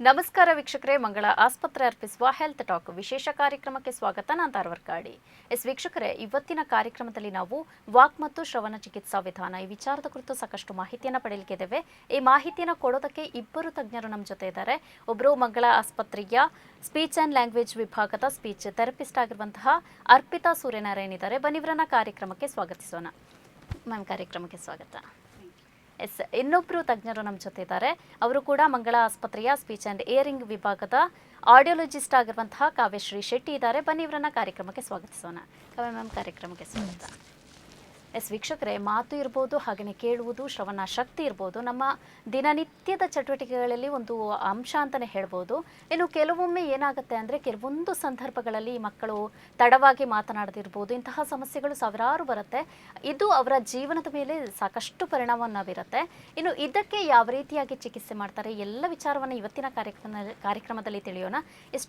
ನಮಸ್ಕಾರ ವೀಕ್ಷಕರೇ, ಮಂಗಳ ಆಸ್ಪತ್ರೆ ಅರ್ಪಿಸುವ ಹೆಲ್ತ್ ಟಾಕ್ ವಿಶೇಷ ಕಾರ್ಯಕ್ರಮಕ್ಕೆ ಸ್ವಾಗತ. ನಾನು ತಾರವರ್ಕಾಡಿ. ವೀಕ್ಷಕರೇ, ಇವತ್ತಿನ ಕಾರ್ಯಕ್ರಮದಲ್ಲಿ ನಾವು ವಾಕ್ ಮತ್ತು ಶ್ರವಣ ಚಿಕಿತ್ಸಾ ವಿಧಾನ ಈ ವಿಚಾರದ ಕುರಿತು ಸಾಕಷ್ಟು ಮಾಹಿತಿಯನ್ನು ಪಡೆಯಲಿಕ್ಕಿದ್ದೇವೆ. ಈ ಮಾಹಿತಿಯನ್ನು ಕೊಡೋದಕ್ಕೆ ಇಬ್ಬರು ತಜ್ಞರು ನಮ್ಮ ಜೊತೆ ಇದ್ದಾರೆ. ಒಬ್ಬರು ಮಂಗಳ ಆಸ್ಪತ್ರೆಯ ಸ್ಪೀಚ್ ಆ್ಯಂಡ್ ಲ್ಯಾಂಗ್ವೇಜ್ ವಿಭಾಗದ ಸ್ಪೀಚ್ ಥೆರಪಿಸ್ಟ್ ಆಗಿರುವಂತಹ ಅರ್ಪಿತಾ ಸೂರ್ಯನಾರಾಯಣ್ ಇದ್ದಾರೆ. ಬನ್ನಿವರನ್ನ ಕಾರ್ಯಕ್ರಮಕ್ಕೆ ಸ್ವಾಗತಿಸೋಣ. ಮ್ಯಾಮ್, ಕಾರ್ಯಕ್ರಮಕ್ಕೆ ಸ್ವಾಗತ. ಇನ್ನೊಬ್ಬರು ತಜ್ಞರು ನಮ್ಮ ಜೊತೆ ಇದ್ದಾರೆ. ಅವರು ಕೂಡ ಮಂಗಳ ಆಸ್ಪತ್ರೆಯ ಸ್ಪೀಚ್ ಆ್ಯಂಡ್ ಇಯರಿಂಗ್ ವಿಭಾಗದ ಆಡಿಯೋಲಜಿಸ್ಟ್ ಆಗಿರುವಂತಹ ಕಾವ್ಯಶ್ರೀ ಶೆಟ್ಟಿ ಇದ್ದಾರೆ. ಬನ್ನಿ ಇವರನ್ನ ಕಾರ್ಯಕ್ರಮಕ್ಕೆ ಸ್ವಾಗತಿಸೋಣ. ಕಾವ್ಯ ಮ್ಯಾಮ್, ಕಾರ್ಯಕ್ರಮಕ್ಕೆ ಸ್ವಾಗತ. ವೀಕ್ಷಕರೇ, ಮಾತು ಇರ್ಬೋದು, ಹಾಗೆಯೇ ಕೇಳುವುದು, ಶ್ರವಣ ಶಕ್ತಿ ಇರ್ಬೋದು, ನಮ್ಮ ದಿನನಿತ್ಯದ ಚಟುವಟಿಕೆಗಳಲ್ಲಿ ಒಂದು ಅಂಶ ಅಂತಲೇ ಹೇಳ್ಬೋದು. ಇನ್ನು ಕೆಲವೊಮ್ಮೆ ಏನಾಗುತ್ತೆ ಅಂದರೆ, ಕೆಲವೊಂದು ಸಂದರ್ಭಗಳಲ್ಲಿ ಮಕ್ಕಳು ತಡವಾಗಿ ಮಾತನಾಡದಿರ್ಬೋದು, ಇಂತಹ ಸಮಸ್ಯೆಗಳು ಸಾವಿರಾರು ಬರುತ್ತೆ. ಇದು ಅವರ ಜೀವನದ ಮೇಲೆ ಸಾಕಷ್ಟು ಪರಿಣಾಮವನ್ನು ಬೀರುತ್ತೆ. ಇನ್ನು ಇದಕ್ಕೆ ಯಾವ ರೀತಿಯಾಗಿ ಚಿಕಿತ್ಸೆ ಮಾಡ್ತಾರೆ, ಎಲ್ಲ ವಿಚಾರವನ್ನು ಇವತ್ತಿನ ಕಾರ್ಯಕ್ರಮದಲ್ಲಿ ತಿಳಿಯೋಣ.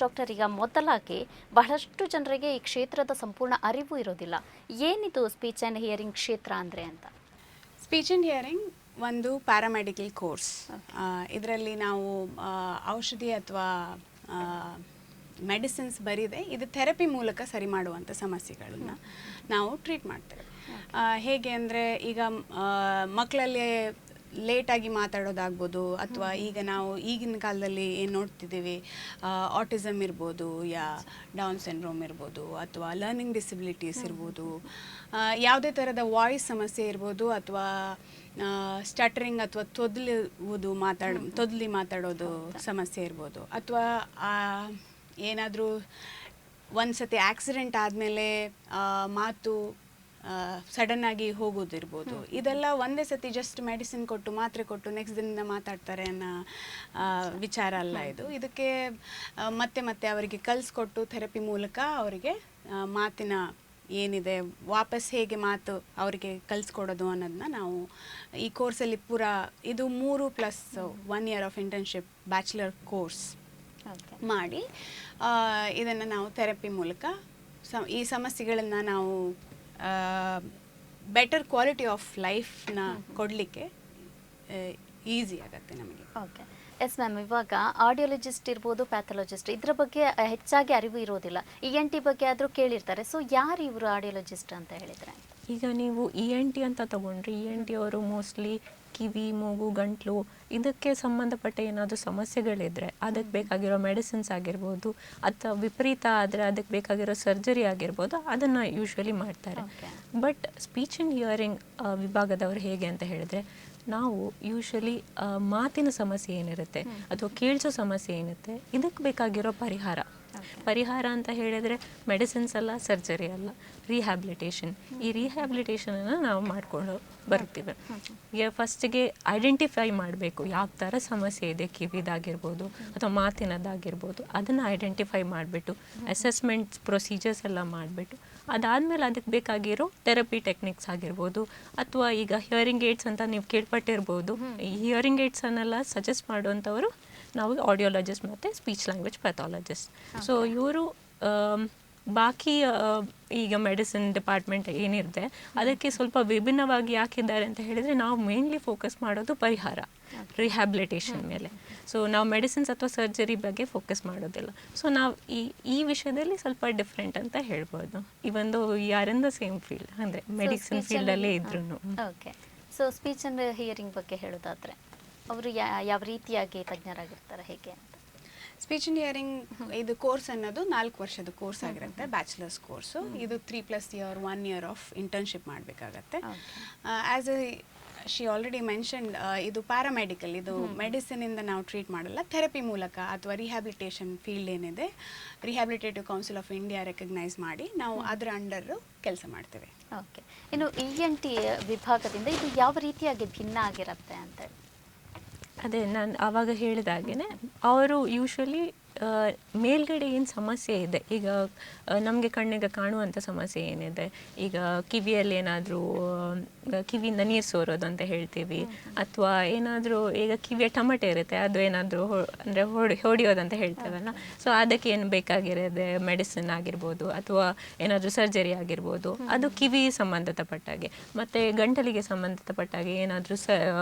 ಡಾಕ್ಟರ್, ಈಗ ಮೊದಲಾಗಿ ಬಹಳಷ್ಟು ಜನರಿಗೆ ಈ ಕ್ಷೇತ್ರದ ಸಂಪೂರ್ಣ ಅರಿವು ಇರೋದಿಲ್ಲ. ಏನಿದು ಸ್ಪೀಚ್ ಆ್ಯಂಡ್ ಹಿಯರಿಂಗ್ ಕ್ಷೇತ್ರ ಅಂದರೆ ಅಂತ? ಸ್ಪೀಚ್ ಆ್ಯಂಡ್ ಹಿಯರಿಂಗ್ ಒಂದು ಪ್ಯಾರಾಮೆಡಿಕಲ್ ಕೋರ್ಸ್. ಇದರಲ್ಲಿ ನಾವು ಔಷಧಿ ಅಥವಾ ಮೆಡಿಸಿನ್ಸ್ ಬರೀದೆ ಇದು ಥೆರಪಿ ಮೂಲಕ ಸರಿ ಮಾಡುವಂಥ ಸಮಸ್ಯೆಗಳನ್ನು ನಾವು ಟ್ರೀಟ್ ಮಾಡ್ತೇವೆ. ಹೇಗೆ ಅಂದರೆ, ಈಗ ಮಕ್ಕಳಲ್ಲಿ ಲೇಟಾಗಿ ಮಾತಾಡೋದಾಗ್ಬೋದು, ಅಥವಾ ಈಗ ನಾವು ಈಗಿನ ಕಾಲದಲ್ಲಿ ಏನು ನೋಡ್ತಿದ್ದೀವಿ, ಆಟಿಸಮ್ ಇರ್ಬೋದು, ಡೌನ್ ಸಿಂಡ್ರೋಮ್ ಇರ್ಬೋದು, ಅಥವಾ ಲರ್ನಿಂಗ್ ಡಿಸಬಿಲಿಟೀಸ್ ಇರ್ಬೋದು, ಯಾವುದೇ ಥರದ ವಾಯ್ಸ್ ಸಮಸ್ಯೆ ಇರ್ಬೋದು, ಅಥವಾ ಸ್ಟಟರಿಂಗ್ ಅಥವಾ ತೊದಲಿ ಮಾತಾಡೋದು ಸಮಸ್ಯೆ ಇರ್ಬೋದು, ಅಥವಾ ಏನಾದರೂ ಒಂದು ಸತಿ ಆಕ್ಸಿಡೆಂಟ್ ಆದಮೇಲೆ ಮಾತು ಸಡನ್ನಾಗಿ ಹೋಗೋದಿರ್ಬೋದು. ಇದೆಲ್ಲ ಒಂದೇ ಸತಿ ಜಸ್ಟ್ ಮೆಡಿಸಿನ್ ಕೊಟ್ಟು ಮಾತ್ರೆ ಕೊಟ್ಟು ನೆಕ್ಸ್ಟ್ ದಿನದಿಂದ ಮಾತಾಡ್ತಾರೆ ಅನ್ನೋ ವಿಚಾರ ಅಲ್ಲ ಇದು. ಇದಕ್ಕೆ ಮತ್ತೆ ಮತ್ತೆ ಅವರಿಗೆ ಕಲಿಸ್ಕೊಟ್ಟು ಥೆರಪಿ ಮೂಲಕ ಅವರಿಗೆ ಮಾತಿನ ಏನಿದೆ ವಾಪಸ್ ಹೇಗೆ ಮಾತು ಅವರಿಗೆ ಕಲಿಸ್ಕೊಡೋದು ಅನ್ನೋದನ್ನ ನಾವು ಈ ಕೋರ್ಸಲ್ಲಿ ಇದು 3+1 year of internship bachelor course ಮಾಡಿ ಇದನ್ನು ನಾವು ಥೆರಪಿ ಮೂಲಕ ಈ ಸಮಸ್ಯೆಗಳನ್ನು ನಾವು ಬೆಟರ್ ಕ್ವಾಲಿಟಿ ಆಫ್ ಲೈಫ್ನ ಕೊಡಲಿಕ್ಕೆ ಈಸಿ ಆಗುತ್ತೆ ನಮಗೆ. Okay, yes ma'am. ಇವಾಗ ಆಡಿಯೋಲಜಿಸ್ಟ್ ಇರ್ಬೋದು, ಪ್ಯಾಥಾಲಜಿಸ್ಟ್, ಇದರ ಬಗ್ಗೆ ಹೆಚ್ಚಾಗಿ ಅರಿವು ಇರೋದಿಲ್ಲ. ENT ಬಗ್ಗೆ ಆದರೂ ಕೇಳಿರ್ತಾರೆ. ಸೊ ಯಾರು ಇವರು ಆಡಿಯೋಲಜಿಸ್ಟ್ ಅಂತ ಹೇಳಿದರೆ? ಈಗ ನೀವು ENT ಅಂತ ತಗೊಂಡ್ರೆ, ENT ಅವರು ಮೋಸ್ಟ್ಲಿ ಕಿವಿ, ಮೂಗು, ಗಂಟ್ಲು ಇದಕ್ಕೆ ಸಂಬಂಧಪಟ್ಟ ಏನಾದರೂ ಸಮಸ್ಯೆಗಳಿದ್ರೆ ಅದಕ್ಕೆ ಬೇಕಾಗಿರೋ ಮೆಡಿಸಿನ್ಸ್ ಆಗಿರ್ಬೋದು, ಅಥವಾ ವಿಪರೀತ ಆದರೆ ಅದಕ್ಕೆ ಬೇಕಾಗಿರೋ ಸರ್ಜರಿ ಆಗಿರ್ಬೋದು, ಅದನ್ನು ಯೂಶ್ವಲಿ ಮಾಡ್ತಾರೆ. ಬಟ್ ಸ್ಪೀಚ್ ಆ್ಯಂಡ್ ಹಿಯರಿಂಗ್ ವಿಭಾಗದವರು ಹೇಗೆ ಅಂತ ಹೇಳಿದ್ರೆ, ನಾವು ಯೂಶ್ವಲಿ ಮಾತಿನ ಸಮಸ್ಯೆ ಏನಿರುತ್ತೆ ಅಥವಾ ಕೇಳಿಸೋ ಸಮಸ್ಯೆ ಏನಿರುತ್ತೆ, ಇದಕ್ಕೆ ಬೇಕಾಗಿರೋ ಪರಿಹಾರ ಅಂತ ಹೇಳಿದರೆ ಮೆಡಿಸಿನ್ಸ್ ಅಲ್ಲ, ಸರ್ಜರಿ ಅಲ್ಲ, ರಿಹ್ಯಾಬಿಲಿಟೇಷನ್. ಈ ರಿಹ್ಯಾಬಿಲಿಟೇಷನನ್ನು ನಾವು ಮಾಡಿಕೊಂಡು ಬರ್ತೀವಿ. ಫಸ್ಟಿಗೆ ಐಡೆಂಟಿಫೈ ಮಾಡಬೇಕು ಯಾವ ಥರ ಸಮಸ್ಯೆ ಇದೆ, ಕಿವಿದಾಗಿರ್ಬೋದು ಅಥವಾ ಮಾತಿನದಾಗಿರ್ಬೋದು. ಅದನ್ನು ಐಡೆಂಟಿಫೈ ಮಾಡಿಬಿಟ್ಟು ಅಸೆಸ್ಮೆಂಟ್ ಪ್ರೊಸೀಜರ್ಸ್ ಎಲ್ಲ ಮಾಡಿಬಿಟ್ಟು ಅದಾದಮೇಲೆ ಅದಕ್ಕೆ ಬೇಕಾಗಿರೋ ಥೆರಪಿ ಟೆಕ್ನಿಕ್ಸ್ ಆಗಿರ್ಬೋದು, ಅಥವಾ ಈಗ ಹಿಯರಿಂಗ್ ಏಡ್ಸ್ ಅಂತ ನೀವು ಕೇಳ್ಪಟ್ಟಿರ್ಬೋದು. ಈ ಹಿಯರಿಂಗ್ ಏಡ್ಸನ್ನೆಲ್ಲ ಸಜೆಸ್ಟ್ ಮಾಡುವಂಥವರು ನಾವು ಆಡಿಯೋಲಜಿಸ್ಟ್ ಮತ್ತು ಸ್ಪೀಚ್ ಲ್ಯಾಂಗ್ವೇಜ್ ಪ್ಯಾಥಾಲಜಿಸ್ಟ್. ಸೊ ಇವರು ಬಾಕಿ ಈಗ ಮೆಡಿಸಿನ್ ಡಿಪಾರ್ಟ್ಮೆಂಟ್ ಏನಿರುತ್ತೆ ಅದಕ್ಕೆ ಸ್ವಲ್ಪ ವಿಭಿನ್ನವಾಗಿ ಯಾಕಿದ್ದಾರೆ ಅಂತ ಹೇಳಿದರೆ, ನಾವು ಮೇನ್ಲಿ ಫೋಕಸ್ ಮಾಡೋದು ಪರಿಹಾರ, ರಿಹ್ಯಾಬಿಲಿಟೇಷನ್ ಮೇಲೆ. ಸೊ ನಾವು ಮೆಡಿಸಿನ್ಸ್ ಅಥವಾ ಸರ್ಜರಿ ಬಗ್ಗೆ ಫೋಕಸ್ ಮಾಡೋದಿಲ್ಲ. ಸೊ ನಾವು ಈ ವಿಷಯದಲ್ಲಿ ಸ್ವಲ್ಪ ಡಿಫ್ರೆಂಟ್ ಅಂತ ಹೇಳ್ಬೋದು. ಇವೊಂದು ಯಾರಿಂದ ಸೇಮ್ ಫೀಲ್ಡ್ ಅಂದರೆ ಮೆಡಿಸಿನ್ ಫೀಲ್ಡಲ್ಲೇ ಇದ್ರೂ. Okay, so speech and hearing ಬಗ್ಗೆ ಹೇಳೋದಾದರೆ ಅವರು ಯಾವ ರೀತಿಯಾಗಿ ತಜ್ಞರಾಗಿರ್ತಾರೆ, ಹೇಗೆ ಅಂತ? ಸ್ಪೀಚ್ ಆ್ಯಂಡ್ ಹಿಯರಿಂಗ್ ಇದು ಕೋರ್ಸ್ ಅನ್ನೋದು 4 ವರ್ಷದ ಕೋರ್ಸ್ ಆಗಿರುತ್ತೆ, ಬ್ಯಾಚುಲರ್ಸ್ ಕೋರ್ಸು. ಇದು 3+ ಇಯರ್ 1 ಇಯರ್ ಆಫ್ ಇಂಟರ್ನ್ಶಿಪ್ ಮಾಡಬೇಕಾಗತ್ತೆ. ಆ್ಯಸ್ ಶಿ ಆಲ್ರೆಡಿ ಮೆನ್ಷನ್ಡ್, ಇದು ಪ್ಯಾರಾಮೆಡಿಕಲ್. ಇದು ಮೆಡಿಸಿನಿಂದ ನಾವು ಟ್ರೀಟ್ ಮಾಡಲ್ಲ, ಥೆರಪಿ ಮೂಲಕ ಅಥವಾ ರಿಹ್ಯಾಬಿಲಿಟೇಷನ್ ಫೀಲ್ಡ್ ಏನಿದೆ, rehabilitative council of India recognise ಮಾಡಿ ನಾವು ಅದರ ಅಂಡರು ಕೆಲಸ ಮಾಡ್ತೇವೆ. ಓಕೆ, ಇನ್ನು ENT ವಿಭಾಗದಿಂದ ಇದು ಯಾವ ರೀತಿಯಾಗಿ ಭಿನ್ನ ಆಗಿರುತ್ತೆ ಅಂತ? ಅದೇ ನಾನು ಆವಾಗ ಹೇಳಿದಾಗೇ ಅವರು ಯೂಶ್ವಲಿ ಆ, ಮೇಲ್ಗಡೆ ಏನು ಸಮಸ್ಯೆ ಇದೆ, ಈಗ ನಮಗೆ ಕಣ್ಣಿಗೆ ಕಾಣುವಂಥ ಸಮಸ್ಯೆ ಏನಿದೆ, ಈಗ ಕಿವಿಯಲ್ಲಿ ಏನಾದರೂ ಕಿವಿಯಿಂದ ನೀರು ಸೋರೋದು ಅಂತ ಹೇಳ್ತೀವಿ, ಅಥವಾ ಏನಾದರೂ ಈಗ ಕಿವಿಯ ಟಮಟೆ ಇರುತ್ತೆ ಅದು ಏನಾದರೂ ಅಂದರೆ ಹೊಡಿಯೋದಂತ ಹೇಳ್ತೇವಲ್ಲ, ಸೊ ಅದಕ್ಕೆ ಏನು ಬೇಕಾಗಿರೋದೆ ಮೆಡಿಸಿನ್ ಆಗಿರ್ಬೋದು ಅಥವಾ ಏನಾದರೂ ಸರ್ಜರಿ ಆಗಿರ್ಬೋದು, ಅದು ಕಿವಿ ಸಂಬಂಧಪಟ್ಟಾಗೆ. ಮತ್ತು ಗಂಟಲಿಗೆ ಸಂಬಂಧಪಟ್ಟಾಗೆ ಏನಾದರೂ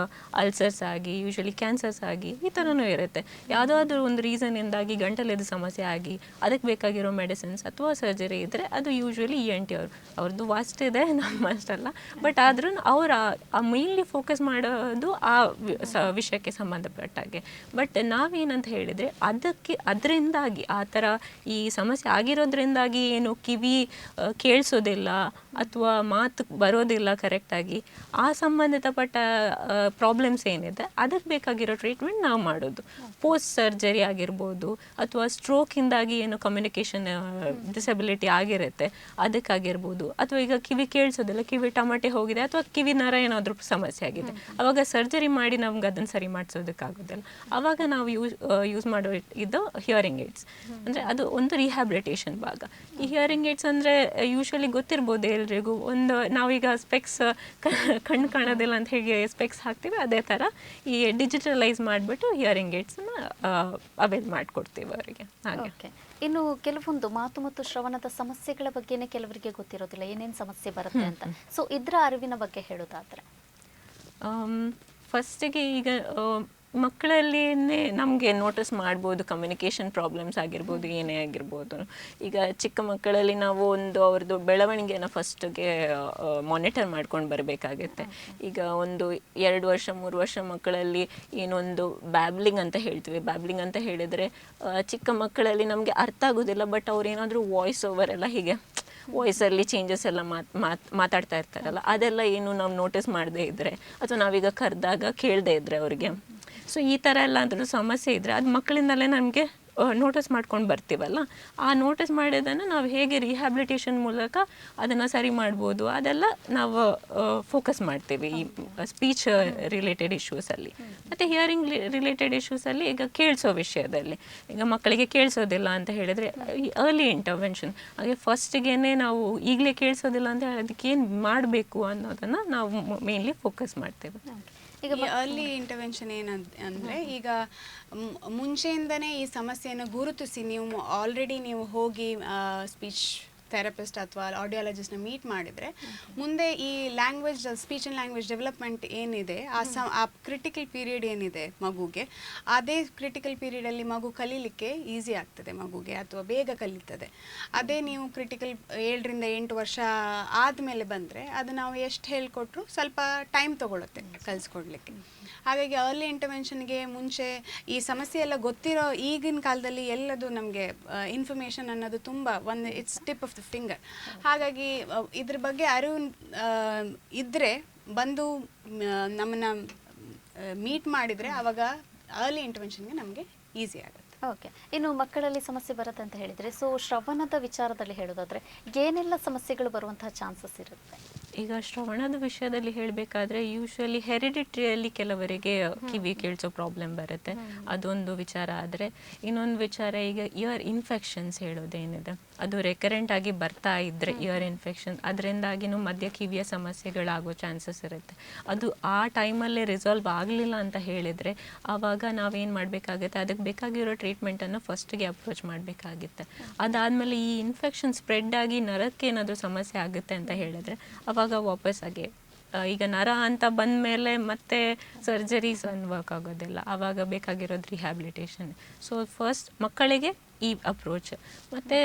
ಅಲ್ಸರ್ಸ್ ಆಗಿ, ಯೂಶಲಿ ಕ್ಯಾನ್ಸರ್ಸ್ ಆಗಿ ಈ ಥರನೂ ಇರುತ್ತೆ. ಯಾವುದಾದ್ರೂ ಒಂದು ರೀಸನ್ನಿಂದಾಗಿ ಗಂಟಲಿದ್ದು ಸಮಸ್ಯೆ ಆಗಿ ಅದಕ್ಕೆ ಬೇಕಾಗಿರೋ ಮೆಡಿಸಿನ್ಸ್ ಅಥವಾ ಸರ್ಜರಿ ಇದ್ದರೆ ಅದು ಯೂಶ್ವಲಿ ENT ಅವ್ರದ್ದು ವಾಸ್ಟ್ ಇದೆ, ನಮ್ಮ ಅಷ್ಟಲ್ಲ. ಬಟ್ ಆದ್ರೂ ಅವರ ಮೇನ್ಲಿ ಫೋಕಸ್ ಮಾಡೋದು ಆ ವಿಷಯಕ್ಕೆ ಸಂಬಂಧಪಟ್ಟಾಗೆ. ಬಟ್ ನಾವೇನಂತ ಹೇಳಿದರೆ ಅದರಿಂದಾಗಿ ಆ ಥರ ಈ ಸಮಸ್ಯೆ ಆಗಿರೋದ್ರಿಂದಾಗಿ ಏನು ಕಿವಿ ಕೇಳಿಸೋದಿಲ್ಲ ಅಥವಾ ಮಾತು ಬರೋದಿಲ್ಲ ಕರೆಕ್ಟಾಗಿ, ಆ ಸಂಬಂಧಿತಪಟ್ಟ ಪ್ರಾಬ್ಲಮ್ಸ್ ಏನಿದೆ ಅದಕ್ಕೆ ಬೇಕಾಗಿರೋ ಟ್ರೀಟ್ಮೆಂಟ್ ನಾವು ಮಾಡೋದು. ಪೋಸ್ಟ್ ಸರ್ಜರಿ ಆಗಿರ್ಬೋದು ಅಥವಾ ಸ್ಟ್ರೋಕಿಂದಾಗಿ ಏನು ಕಮ್ಯುನಿಕೇಷನ್ ಡಿಸಬಿಲಿಟಿ ಆಗಿರುತ್ತೆ ಅದಕ್ಕಾಗಿರ್ಬೋದು, ಅಥವಾ ಈಗ ಕಿವಿ ಕೇಳಿಸೋದಿಲ್ಲ, ಕಿವಿ ಟಮಟೆ ಹೋಗಿದೆ ಅಥವಾ ಕಿವಿ ನರ ಏನಾದರೂ ಸಮಸ್ಯೆ ಆಗಿದೆ, ಅವಾಗ ಸರ್ಜರಿ ಮಾಡಿ ನಮ್ಗೆ ಅದನ್ನು ಸರಿ ಮಾಡಿಸೋದಕ್ಕಾಗೋದಿಲ್ಲ. ಆವಾಗ ನಾವು ಯೂಸ್ ಮಾಡೋ ಇದು ಹಿಯರಿಂಗ್ ಏಡ್ಸ್. ಅಂದರೆ ಅದು ಒಂದು ರಿಹ್ಯಾಬಿಲಿಟೇಷನ್ ಭಾಗ. ಈ ಹಿಯರಿಂಗ್ ಏಡ್ಸ್ ಅಂದರೆ ಯೂಶ್ವಲಿ ಗೊತ್ತಿರ್ಬೋದು ಎಲ್ರಿಗೂ, ಒಂದು ನಾವೀಗ ಸ್ಪೆಕ್ಸ್ ಕಣ್ಣು ಕಾಣೋದಿಲ್ಲ ಅಂತ ಹೇಗೆ ಸ್ಪೆಕ್ಸ್ ಹಾಕ್ತೀವಿ, ಅದೇ ಥರ ಈ ಡಿಜಿಟಲೈಸ್ ಮಾಡಿಬಿಟ್ಟು ಹಿಯರಿಂಗ್ ಏಡ್ಸನ್ನ ಅವೈಲ್ ಮಾಡಿಕೊಡ್ತೀವಿ ಅವರಿಗೆ. ಹಾಗೆ ಓಕೆ. ಇನ್ನು ಕೆಲವೊಂದು ಮಾತು ಮತ್ತು ಶ್ರವಣದ ಸಮಸ್ಯೆಗಳ ಬಗ್ಗೆನೇ ಕೆಲವರಿಗೆ ಗೊತ್ತಿರೋದಿಲ್ಲ, ಏನೇನು ಸಮಸ್ಯೆ ಬರುತ್ತೆ ಅಂತ. ಸೊ ಇದರ ಅರಿವಿನ ಬಗ್ಗೆ ಹೇಳೋದಾದ್ರೆ ಫಸ್ಟಿಗೆ ಈಗ ಮಕ್ಕಳಲ್ಲಿನೇ ನಮಗೆ ನೋಟಿಸ್ ಮಾಡ್ಬೋದು ಕಮ್ಯುನಿಕೇಷನ್ ಪ್ರಾಬ್ಲಮ್ಸ್ ಆಗಿರ್ಬೋದು, ಏನೇ ಆಗಿರ್ಬೋದು. ಈಗ ಚಿಕ್ಕ ಮಕ್ಕಳಲ್ಲಿ ನಾವು ಒಂದು ಅವ್ರದ್ದು ಬೆಳವಣಿಗೆನ ಫಸ್ಟಿಗೆ ಮಾನಿಟರ್ ಮಾಡ್ಕೊಂಡು ಬರಬೇಕಾಗುತ್ತೆ. ಈಗ ಒಂದು 2 ವರ್ಷ 3 ವರ್ಷ ಮಕ್ಕಳಲ್ಲಿ ಏನೊಂದು ಬ್ಯಾಬ್ಲಿಂಗ್ ಅಂತ ಹೇಳ್ತೀವಿ. ಬ್ಯಾಬ್ಲಿಂಗ್ ಅಂತ ಹೇಳಿದರೆ ಚಿಕ್ಕ ಮಕ್ಕಳಲ್ಲಿ ನಮಗೆ ಅರ್ಥ ಆಗೋದಿಲ್ಲ, ಬಟ್ ಅವ್ರೇನಾದರೂ ವಾಯ್ಸ್ ಓವರ್ ಎಲ್ಲ ಹೀಗೆ ವಾಯ್ಸಲ್ಲಿ ಚೇಂಜಸ್ ಎಲ್ಲ ಮಾತಾಡ್ತಾ ಇರ್ತಾರಲ್ಲ, ಅದೆಲ್ಲ ಏನು ನಾವು ನೋಟಿಸ್ ಮಾಡದೇ ಇದ್ದರೆ ಅಥವಾ ನಾವೀಗ ಕರೆದಾಗ ಕೇಳದೇ ಇದ್ದರೆ ಅವರಿಗೆ, ಸೊ ಈ ಥರ ಎಲ್ಲ ಅದ್ರ ಸಮಸ್ಯೆ ಇದ್ದರೆ ಅದು ಮಕ್ಕಳಿಂದಲೇ ನಮಗೆ ನೋಟಿಸ್ ಮಾಡ್ಕೊಂಡು ಬರ್ತೀವಲ್ಲ, ಆ ನೋಟಿಸ್ ಮಾಡೋದನ್ನು ನಾವು ಹೇಗೆ ರಿಹ್ಯಾಬಿಲಿಟೇಷನ್ ಮೂಲಕ ಅದನ್ನು ಸರಿ ಮಾಡ್ಬೋದು ಅದೆಲ್ಲ ನಾವು ಫೋಕಸ್ ಮಾಡ್ತೀವಿ ಈ ಸ್ಪೀಚ್ ರಿಲೇಟೆಡ್ ಇಶ್ಯೂಸಲ್ಲಿ. ಮತ್ತು ಹಿಯರಿಂಗ್ ರಿಲೇಟೆಡ್ ಇಶ್ಯೂಸಲ್ಲಿ ಈಗ ಕೇಳಿಸೋ ವಿಷಯದಲ್ಲಿ, ಈಗ ಮಕ್ಕಳಿಗೆ ಕೇಳಿಸೋದಿಲ್ಲ ಅಂತ ಹೇಳಿದರೆ ಅರ್ಲಿ ಇಂಟರ್ವೆನ್ಷನ್, ಹಾಗೆ ಫಸ್ಟಿಗೆ ನಾವು ಈಗಲೇ ಕೇಳಿಸೋದಿಲ್ಲ ಅಂತ ಅದಕ್ಕೆ ಏನು ಮಾಡಬೇಕು ಅನ್ನೋದನ್ನು ನಾವು ಮೇನ್ಲಿ ಫೋಕಸ್ ಮಾಡ್ತೇವೆ. ಈಗ ಅರ್ಲಿ ಇಂಟರ್ವೆನ್ಷನ್ ಏನಂದರೆ, ಈಗ ಮುಂಚೆಯಿಂದನೇ ಈ ಸಮಸ್ಯೆಯನ್ನು ಗುರುತಿಸಿ ನೀವು ಆಲ್ರೆಡಿ ನೀವು ಹೋಗಿ ಸ್ಪೀಚ್ ಥೆರಪಿಸ್ಟ್ ಅಥವಾ ಆಡಿಯಾಲಜಿಸ್ಟ್ನ ಮೀಟ್ ಮಾಡಿದರೆ, ಮುಂದೆ ಈ language speech and language development ಏನಿದೆ ಆ ಕ್ರಿಟಿಕಲ್ ಪೀರಿಯಡ್ ಏನಿದೆ ಮಗುಗೆ, ಅದೇ ಕ್ರಿಟಿಕಲ್ ಪೀರಿಯಡಲ್ಲಿ ಮಗು ಕಲೀಲಿಕ್ಕೆ ಈಸಿ ಆಗ್ತದೆ ಮಗುಗೆ, ಅಥವಾ ಬೇಗ ಕಲಿತದೆ. ಅದೇ ನೀವು ಕ್ರಿಟಿಕಲ್ 7 ರಿಂದ 8 ವರ್ಷ ಆದಮೇಲೆ ಬಂದರೆ ಅದು ನಾವು ಎಷ್ಟು ಹೇಳಿಕೊಟ್ರು ಸ್ವಲ್ಪ ಟೈಮ್ ತೊಗೊಳುತ್ತೆ ಕಲಿಸ್ಕೊಡ್ಲಿಕ್ಕೆ. ಹಾಗಾಗಿ ಅರ್ಲಿ ಇಂಟರ್ವೆನ್ಷನ್ಗೆ ಮುಂಚೆ ಈ ಸಮಸ್ಯೆ ಎಲ್ಲ ಗೊತ್ತಿರೋ ಈಗಿನ ಕಾಲದಲ್ಲಿ ಎಲ್ಲದು ನಮಗೆ ಇನ್ಫಾರ್ಮೇಷನ್ ಅನ್ನೋದು ತುಂಬ it's tip of the finger. ಹಾಗಾಗಿ ಇದ್ರ ಬಗ್ಗೆ ಅರಿವು ಇದ್ದರೆ ಬಂದು ನಮ್ಮನ್ನು ಮೀಟ್ ಮಾಡಿದರೆ ಆವಾಗ ಅರ್ಲಿ ಇಂಟರ್ವೆನ್ಷನ್ಗೆ ನಮಗೆ ಈಸಿ ಆಗುತ್ತೆ. ಓಕೆ. ಇನ್ನು ಮಕ್ಕಳಲ್ಲಿ ಸಮಸ್ಯೆ ಬರುತ್ತೆ ಅಂತ ಹೇಳಿದರೆ, ಸೊ ಶ್ರವಣದ ವಿಚಾರದಲ್ಲಿ ಹೇಳೋದಾದರೆ ಏನೆಲ್ಲ ಸಮಸ್ಯೆಗಳು ಬರುವಂತಹ ಚಾನ್ಸಸ್ ಇರುತ್ತೆ? ಈಗ ಶ್ರವಣದ ವಿಷಯದಲ್ಲಿ ಹೇಳಬೇಕಾದ್ರೆ ಯೂಶ್ವಲಿ ಹೆರಿಡಿಟ್ರಿಯಲ್ಲಿ ಕೆಲವರಿಗೆ ಕಿವಿ ಕೇಳಿಸೋ ಪ್ರಾಬ್ಲಮ್ ಬರುತ್ತೆ, ಅದೊಂದು ವಿಚಾರ. ಆದರೆ ಇನ್ನೊಂದು ವಿಚಾರ, ಈಗ ಇಯರ್ ಇನ್ಫೆಕ್ಷನ್ಸ್ ಹೇಳೋದೇನಿದೆ ಅದು ರೆಕರೆಂಟ್ ಆಗಿ ಬರ್ತಾ ಇದ್ದರೆ ಇಯರ್ ಇನ್ಫೆಕ್ಷನ್, ಅದರಿಂದಾಗಿನೂ ಮಧ್ಯ ಕಿವಿಯ ಸಮಸ್ಯೆಗಳಾಗೋ ಚಾನ್ಸಸ್ ಇರುತ್ತೆ. ಅದು ಆ ಟೈಮಲ್ಲೇ ರಿಸಾಲ್ವ್ ಆಗಲಿಲ್ಲ ಅಂತ ಹೇಳಿದರೆ ಆವಾಗ ನಾವೇನು ಮಾಡಬೇಕಾಗುತ್ತೆ, ಅದಕ್ಕೆ ಬೇಕಾಗಿರೋ ಟ್ರೀಟ್ಮೆಂಟನ್ನು ಫಸ್ಟಿಗೆ ಅಪ್ರೋಚ್ ಮಾಡಬೇಕಾಗುತ್ತೆ. ಅದಾದಮೇಲೆ ಈ ಇನ್ಫೆಕ್ಷನ್ ಸ್ಪ್ರೆಡ್ ಆಗಿ ನರಕ್ಕೆ ಏನಾದರೂ ಸಮಸ್ಯೆ ಆಗುತ್ತೆ ಅಂತ ಹೇಳಿದ್ರೆ ಆವಾಗ ವಾಪಸ್ಸಾಗಿ ಈಗ ನರ ಅಂತ ಬಂದ ಮೇಲೆ ಮತ್ತೆ ಸರ್ಜರೀಸ್ ವರ್ಕ್ ಆಗೋದಿಲ್ಲ, ಆವಾಗ ಬೇಕಾಗಿರೋದು ರಿಹ್ಯಾಬಿಲಿಟೇಷನ್. ಸೊ ಫಸ್ಟ್ ಮಕ್ಕಳಿಗೆ ಈ ಅಪ್ರೋಚ್. ಮತ್ತು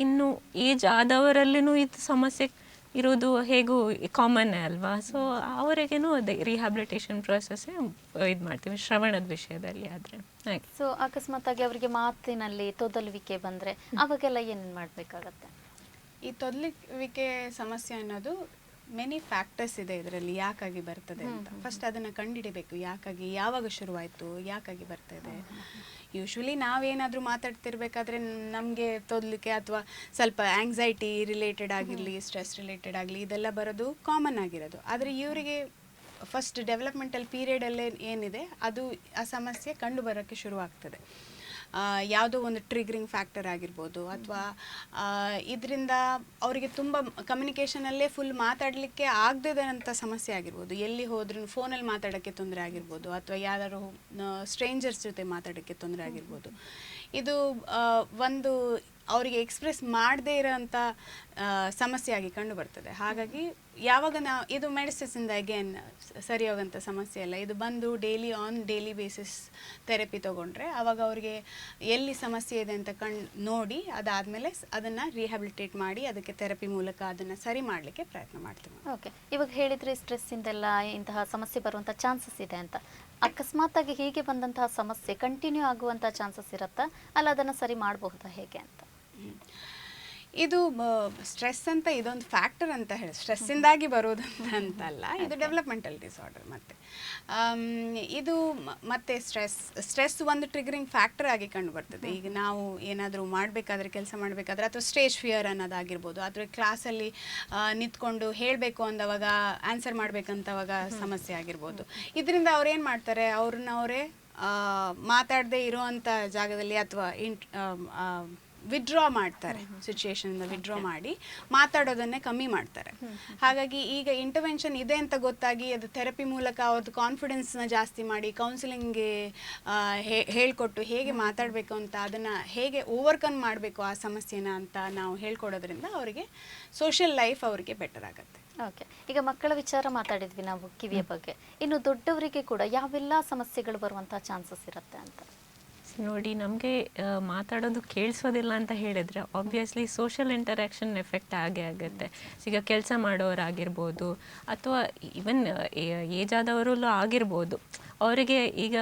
ಇನ್ನು ಏಜ್ ಆದವರಲ್ಲಿನೂ ಇದು ಸಮಸ್ಯೆ ಇರೋದು ಹೇಗೂ ಕಾಮನ್ನೇ ಅಲ್ವಾ, ಸೊ ಅವರಿಗೇನು ಅದೇ ರಿಹ್ಯಾಬಿಲಿಟೇಷನ್ ಪ್ರೊಸೆಸ್ಸೇ ಇದು ಮಾಡ್ತೀವಿ ಶ್ರವಣದ ವಿಷಯದಲ್ಲಿ. ಆದರೆ ಸೊ ಅಕಸ್ಮಾತ್ ಆಗಿ ಅವರಿಗೆ ಮಾತಿನಲ್ಲಿ ತೊದಲುವಿಕೆ ಬಂದರೆ ಅವಾಗೆಲ್ಲ ಏನೇನು ಮಾಡಬೇಕಾಗತ್ತೆ? ಈ ತೊದಲುವಿಕೆ ಸಮಸ್ಯೆ ಅನ್ನೋದು ಮೆನಿ ಫ್ಯಾಕ್ಟರ್ಸ್ ಇದೆ ಇದರಲ್ಲಿ, ಯಾಕಾಗಿ ಬರ್ತದೆ ಅಂತ. ಫಸ್ಟ್ ಅದನ್ನು ಕಂಡುಹಿಡಿಬೇಕು, ಯಾಕಾಗಿ, ಯಾವಾಗ ಶುರುವಾಯಿತು, ಯಾಕಾಗಿ ಬರ್ತದೆ. ಯೂಶ್ವಲಿ ನಾವೇನಾದರೂ ಮಾತಾಡ್ತಿರ್ಬೇಕಾದ್ರೆ ನಮಗೆ ತೊದಲಿಕೆ ಅಥವಾ ಸ್ವಲ್ಪ ಆಂಗ್ಸೈಟಿ ರಿಲೇಟೆಡ್ ಆಗಿರಲಿ, ಸ್ಟ್ರೆಸ್ ರಿಲೇಟೆಡ್ ಆಗಲಿ, ಇದೆಲ್ಲ ಬರೋದು ಕಾಮನ್ ಆಗಿರೋದು. ಆದರೆ ಇವರಿಗೆ ಫಸ್ಟ್ ಡೆವಲಪ್ಮೆಂಟಲ್ ಪೀರಿಯಡಲ್ಲೇ ಏನಿದೆ ಅದು ಆ ಸಮಸ್ಯೆ ಕಂಡು ಬರೋಕ್ಕೆ ಶುರುವಾಗ್ತದೆ. ಯಾವುದೋ ಒಂದು ಟ್ರಿಗರಿಂಗ್ ಫ್ಯಾಕ್ಟರ್ ಆಗಿರ್ಬೋದು, ಅಥವಾ ಇದರಿಂದ ಅವರಿಗೆ ತುಂಬ ಕಮ್ಯುನಿಕೇಷನಲ್ಲೇ ಫುಲ್ ಮಾತಾಡಲಿಕ್ಕೆ ಆಗದಿರೋಂಥ ಸಮಸ್ಯೆ ಆಗಿರ್ಬೋದು. ಎಲ್ಲಿ ಹೋದ್ರೂ ಫೋನಲ್ಲಿ ಮಾತಾಡೋಕ್ಕೆ ತೊಂದರೆ ಆಗಿರ್ಬೋದು, ಅಥವಾ ಯಾರು ಸ್ಟ್ರೇಂಜರ್ಸ್ ಜೊತೆ ಮಾತಾಡೋಕ್ಕೆ ತೊಂದರೆ ಆಗಿರ್ಬೋದು. ಇದು ಒಂದು ಅವರಿಗೆ ಎಕ್ಸ್ಪ್ರೆಸ್ ಮಾಡದೇ ಇರೋಂಥ ಸಮಸ್ಯೆಯಾಗಿ ಕಂಡು ಬರ್ತದೆ. ಹಾಗಾಗಿ ಯಾವಾಗ ನಾವು ಇದು ಮೆಡಿಸಿನ್ಸಿಂದ ಅಗೇನ್ ಸರಿ ಹೋಗೋಂಥ ಸಮಸ್ಯೆ ಅಲ್ಲ. ಇದು ಬಂದು ಡೈಲಿ ಬೇಸಿಸ್ ಥೆರಪಿ ತೊಗೊಂಡ್ರೆ ಆವಾಗ ಅವ್ರಿಗೆ ಎಲ್ಲಿ ಸಮಸ್ಯೆ ಇದೆ ಅಂತ ನೋಡಿ ಅದಾದಮೇಲೆ ಅದನ್ನು ರಿಹ್ಯಾಬಿಲಿಟೇಟ್ ಮಾಡಿ ಅದಕ್ಕೆ ಥೆರಪಿ ಮೂಲಕ ಅದನ್ನು ಸರಿ ಮಾಡಲಿಕ್ಕೆ ಪ್ರಯತ್ನ ಮಾಡ್ತೀವಿ. ಓಕೆ, ಇವಾಗ ಹೇಳಿದರೆ ಸ್ಟ್ರೆಸ್ಸಿಂದೆಲ್ಲ ಇಂತಹ ಸಮಸ್ಯೆ ಬರುವಂಥ ಚಾನ್ಸಸ್ ಇದೆ ಅಂತ. ಅಕಸ್ಮಾತಾಗಿ ಹೀಗೆ ಬಂದಂತಹ ಸಮಸ್ಯೆ ಕಂಟಿನ್ಯೂ ಆಗುವಂಥ ಚಾನ್ಸಸ್ ಇರುತ್ತಾ, ಅಲ್ಲ ಅದನ್ನು ಸರಿ ಮಾಡಬಹುದಾ ಹೇಗೆ ಅಂತ? ಇದು ಸ್ಟ್ರೆಸ್ ಅಂತ ಇದೊಂದು ಫ್ಯಾಕ್ಟರ್ ಅಂತ ಹೇಳಿ ಸ್ಟ್ರೆಸ್ಸಿಂದಾಗಿ ಬರೋದಂತಲ್ಲ, ಇದು ಡೆವಲಪ್ಮೆಂಟಲ್ ಡಿಸಾರ್ಡರ್. ಮತ್ತು ಇದು ಮತ್ತೆ ಸ್ಟ್ರೆಸ್ ಒಂದು ಟ್ರಿಗರಿಂಗ್ ಫ್ಯಾಕ್ಟರ್ ಆಗಿ ಕಂಡು ಬರ್ತದೆ. ಈಗ ನಾವು ಏನಾದರೂ ಮಾಡಬೇಕಾದ್ರೆ, ಕೆಲಸ ಮಾಡಬೇಕಾದ್ರೆ, ಅಥವಾ ಸ್ಟೇಜ್ ಫಿಯರ್ ಅನ್ನೋದಾಗಿರ್ಬೋದು, ಅಥವಾ ಕ್ಲಾಸಲ್ಲಿ ನಿಂತ್ಕೊಂಡು ಹೇಳಬೇಕು ಅಂದವಾಗ ಆನ್ಸರ್ ಮಾಡಬೇಕಂತವಾಗ ಸಮಸ್ಯೆ ಆಗಿರ್ಬೋದು. ಇದರಿಂದ ಅವ್ರೇನು ಮಾಡ್ತಾರೆ, ಅವ್ರನ್ನವರೇ ಮಾತಾಡದೇ ಇರೋವಂಥ ಜಾಗದಲ್ಲಿ ಅಥವಾ ವಿಡ್ರಾ ಮಾಡ್ತಾರೆ, ಸಿಚುಯೇಷನಿಂದ ವಿಡ್ರಾ ಮಾಡಿ ಮಾತಾಡೋದನ್ನೇ ಕಮ್ಮಿ ಮಾಡ್ತಾರೆ. ಹಾಗಾಗಿ ಈಗ ಇಂಟರ್ವೆನ್ಷನ್ ಇದೆ ಅಂತ ಗೊತ್ತಾಗಿ ಅದು ಥೆರಪಿ ಮೂಲಕ ಅವ್ರದ್ದು ಕಾನ್ಫಿಡೆನ್ಸ್ನ ಜಾಸ್ತಿ ಮಾಡಿ ಕೌನ್ಸಿಲಿಂಗ್ಗೆ ಹೇಳ್ಕೊಟ್ಟು ಹೇಗೆ ಮಾತಾಡಬೇಕು ಅಂತ, ಅದನ್ನು ಹೇಗೆ ಓವರ್ಕಮ್ ಮಾಡಬೇಕು ಆ ಸಮಸ್ಯೆನ ಅಂತ ನಾವು ಹೇಳ್ಕೊಡೋದ್ರಿಂದ ಅವರಿಗೆ ಸೋಷಿಯಲ್ ಲೈಫ್ ಅವರಿಗೆ ಬೆಟರ್ ಆಗುತ್ತೆ. ಓಕೆ, ಈಗ ಮಕ್ಕಳ ವಿಚಾರ ಮಾತಾಡಿದ್ವಿ ನಾವು ಕಿವಿಯ ಬಗ್ಗೆ. ಇನ್ನು ದೊಡ್ಡವರಿಗೆ ಕೂಡ ಯಾವೆಲ್ಲ ಸಮಸ್ಯೆಗಳು ಬರುವಂಥ ಚಾನ್ಸಸ್ ಇರುತ್ತೆ ಅಂತ? ನೋಡಿ, ನಮಗೆ ಮಾತಾಡೋದು ಕೇಳಿಸೋದಿಲ್ಲ ಅಂತ ಹೇಳಿದರೆ ಆಬ್ವಿಯಸ್ಲಿ ಸೋಷಿಯಲ್ ಇಂಟರಾಕ್ಷನ್ ಎಫೆಕ್ಟ್ ಆಗೇ ಆಗುತ್ತೆ. ಈಗ ಕೆಲಸ ಮಾಡೋರಾಗಿರ್ಬೋದು, ಅಥವಾ ಈವನ್ ಏಜ್ ಆದವರಲ್ಲೂ ಆಗಿರ್ಬೋದು. ಅವರಿಗೆ ಈಗ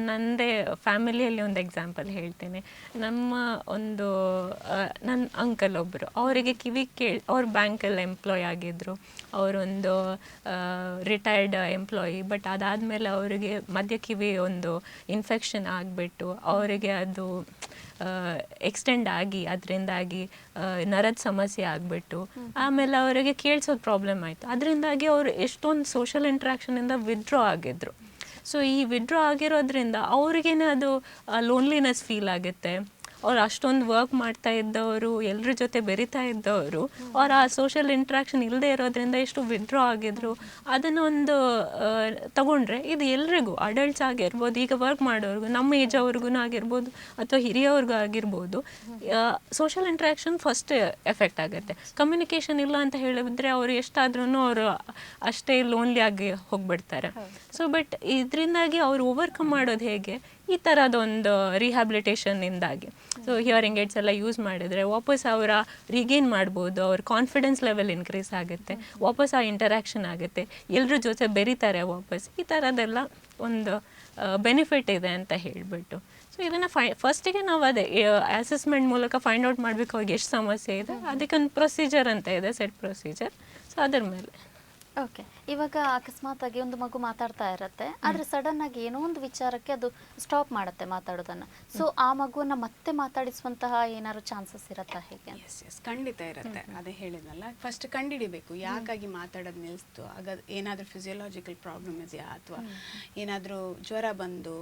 ನನ್ನದೇ ಫ್ಯಾಮಿಲಿಯಲ್ಲಿ ಒಂದು ಎಕ್ಸಾಂಪಲ್ ಹೇಳ್ತೇನೆ. ನನ್ನ ಅಂಕಲ್ ಒಬ್ಬರು, ಅವರಿಗೆ ಕಿವಿ ಅವ್ರು ಬ್ಯಾಂಕಲ್ಲಿ ಎಂಪ್ಲಾಯ್ ಆಗಿದ್ದರು. ಅವರೊಂದು ರಿಟೈರ್ಡ್ ಎಂಪ್ಲಾಯಿ. ಬಟ್ ಅದಾದಮೇಲೆ ಅವರಿಗೆ ಮಧ್ಯ ಕಿವಿ ಒಂದು ಇನ್ಫೆಕ್ಷನ್ ಆಗಿಬಿಟ್ಟು ಅವರಿಗೆ ಅದು ಎಕ್ಸ್ಟೆಂಡ್ ಆಗಿ ಅದರಿಂದಾಗಿ ನರದ ಸಮಸ್ಯೆ ಆಗಿಬಿಟ್ಟು ಆಮೇಲೆ ಅವರಿಗೆ ಕೇಳಿಸೋದು ಪ್ರಾಬ್ಲಮ್ ಆಯಿತು. ಅದರಿಂದಾಗಿ ಅವರು ಎಷ್ಟೊಂದು ಸೋಷಿಯಲ್ ಇಂಟ್ರಾಕ್ಷನಿಂದ ವಿಡ್ರಾ ಆಗಿದ್ರು. ಸೊ ಈ ವಿಡ್ರಾ ಆಗಿರೋದ್ರಿಂದ ಅವ್ರಿಗೇನೆ ಅದು ಲೋನ್ಲಿನೆಸ್ ಫೀಲ್ ಆಗುತ್ತೆ. ಅವ್ರು ಅಷ್ಟೊಂದು ವರ್ಕ್ ಮಾಡ್ತಾ ಇದ್ದವರು, ಎಲ್ಲರ ಜೊತೆ ಬೆರಿತಾ ಇದ್ದವರು, ಅವ್ರು ಆ ಸೋಷಿಯಲ್ ಇಂಟ್ರಾಕ್ಷನ್ ಇಲ್ಲದೆ ಇರೋದ್ರಿಂದ ಎಷ್ಟು ವಿಡ್ರಾ ಆಗಿದ್ರು. ಅದನ್ನೊಂದು ತಗೊಂಡ್ರೆ ಇದು ಎಲ್ರಿಗೂ, ಅಡಲ್ಟ್ಸ್ ಆಗಿರ್ಬೋದು, ಈಗ ವರ್ಕ್ ಮಾಡೋರ್ಗು, ನಮ್ಮ ಏಜ್ ಅವ್ರಿಗೂ ಆಗಿರ್ಬೋದು, ಅಥವಾ ಹಿರಿಯವ್ರಿಗೂ ಆಗಿರ್ಬೋದು, ಸೋಷಿಯಲ್ ಇಂಟ್ರಾಕ್ಷನ್ ಫಸ್ಟ್ ಎಫೆಕ್ಟ್ ಆಗುತ್ತೆ. ಕಮ್ಯುನಿಕೇಷನ್ ಇಲ್ಲ ಅಂತ ಹೇಳಿದ್ರೆ ಅವರು ಎಷ್ಟಾದ್ರೂ ಅವರು ಅಷ್ಟೇ ಲೋನ್ಲಿ ಆಗಿ ಹೋಗ್ಬಿಡ್ತಾರೆ. ಸೊ ಬಟ್ ಇದರಿಂದಾಗಿ ಅವ್ರು ಓವರ್ಕಮ್ ಮಾಡೋದು ಹೇಗೆ, ಈ ಥರದೊಂದು ರಿಹ್ಯಾಬಿಲಿಟೇಷನ್ನಿಂದಾಗಿ. ಸೊ ಹಿಯರಿಂಗ್ ಏಡ್ಸ್ ಎಲ್ಲ ಯೂಸ್ ಮಾಡಿದರೆ ವಾಪಸ್ ಅವರ ರಿಗೇನ್ ಮಾಡ್ಬೋದು, ಅವ್ರ ಕಾನ್ಫಿಡೆನ್ಸ್ ಲೆವೆಲ್ ಇನ್ಕ್ರೀಸ್ ಆಗುತ್ತೆ, ವಾಪಸ್ ಆ ಇಂಟರಾಕ್ಷನ್ ಆಗುತ್ತೆ, ಎಲ್ಲರ ಜೊತೆ ಬೆರೀತಾರೆ ವಾಪಸ್. ಈ ಥರದ್ದೆಲ್ಲ ಒಂದು ಬೆನಿಫಿಟ್ ಇದೆ ಅಂತ ಹೇಳಿಬಿಟ್ಟು. ಸೊ ಇದನ್ನು ಫಸ್ಟಿಗೆ ನಾವು ಅದೇ ಅಸೆಸ್ಮೆಂಟ್ ಮೂಲಕ ಫೈಂಡ್ ಔಟ್ ಮಾಡಬೇಕು ಅವ್ರಿಗೆ ಎಷ್ಟು ಸಮಸ್ಯೆ ಇದೆ. ಅದಕ್ಕೊಂದು ಪ್ರೊಸೀಜರ್ ಅಂತ ಇದೆ, ಸೆಟ್ ಪ್ರೊಸೀಜರ್. ಸೊ ಅದರ ಮೇಲೆ ಓಕೆ, ಇವಾಗ ಅಕಸ್ಮಾತಾಗಿ ಒಂದು ಮಗು ಮಾತಾಡ್ತಾ ಇರುತ್ತೆ, ಆದರೆ ಸಡನ್ ಆಗಿ ಏನೋ ಒಂದು ವಿಚಾರಕ್ಕೆ ಅದು ಸ್ಟಾಪ್ ಮಾಡುತ್ತೆ ಮಾತಾಡೋದನ್ನು. ಸೊ ಆ ಮಗುವನ್ನ ಮತ್ತೆ ಮಾತಾಡಿಸುವಂತಹ ಏನಾದ್ರು ಚಾನ್ಸಸ್ ಇರುತ್ತಾ ಹೇಗೆ? ಎಸ್ ಖಂಡಿತ ಇರುತ್ತೆ. ಅದೇ ಹೇಳಿದ್ನಲ್ಲ, ಫಸ್ಟ್ ಕಂಡುಹಿಡಿಬೇಕು ಯಾಕಾಗಿ ಮಾತಾಡೋದು ನಿಲ್ಲಿಸ್ತು. ಆಗ ಏನಾದರೂ ಫಿಸಿಯೋಲಾಜಿಕಲ್ ಪ್ರಾಬ್ಲಮ್ ಇದೆಯಾ, ಅಥವಾ ಏನಾದರೂ ಜ್ವರ ಬಂದು,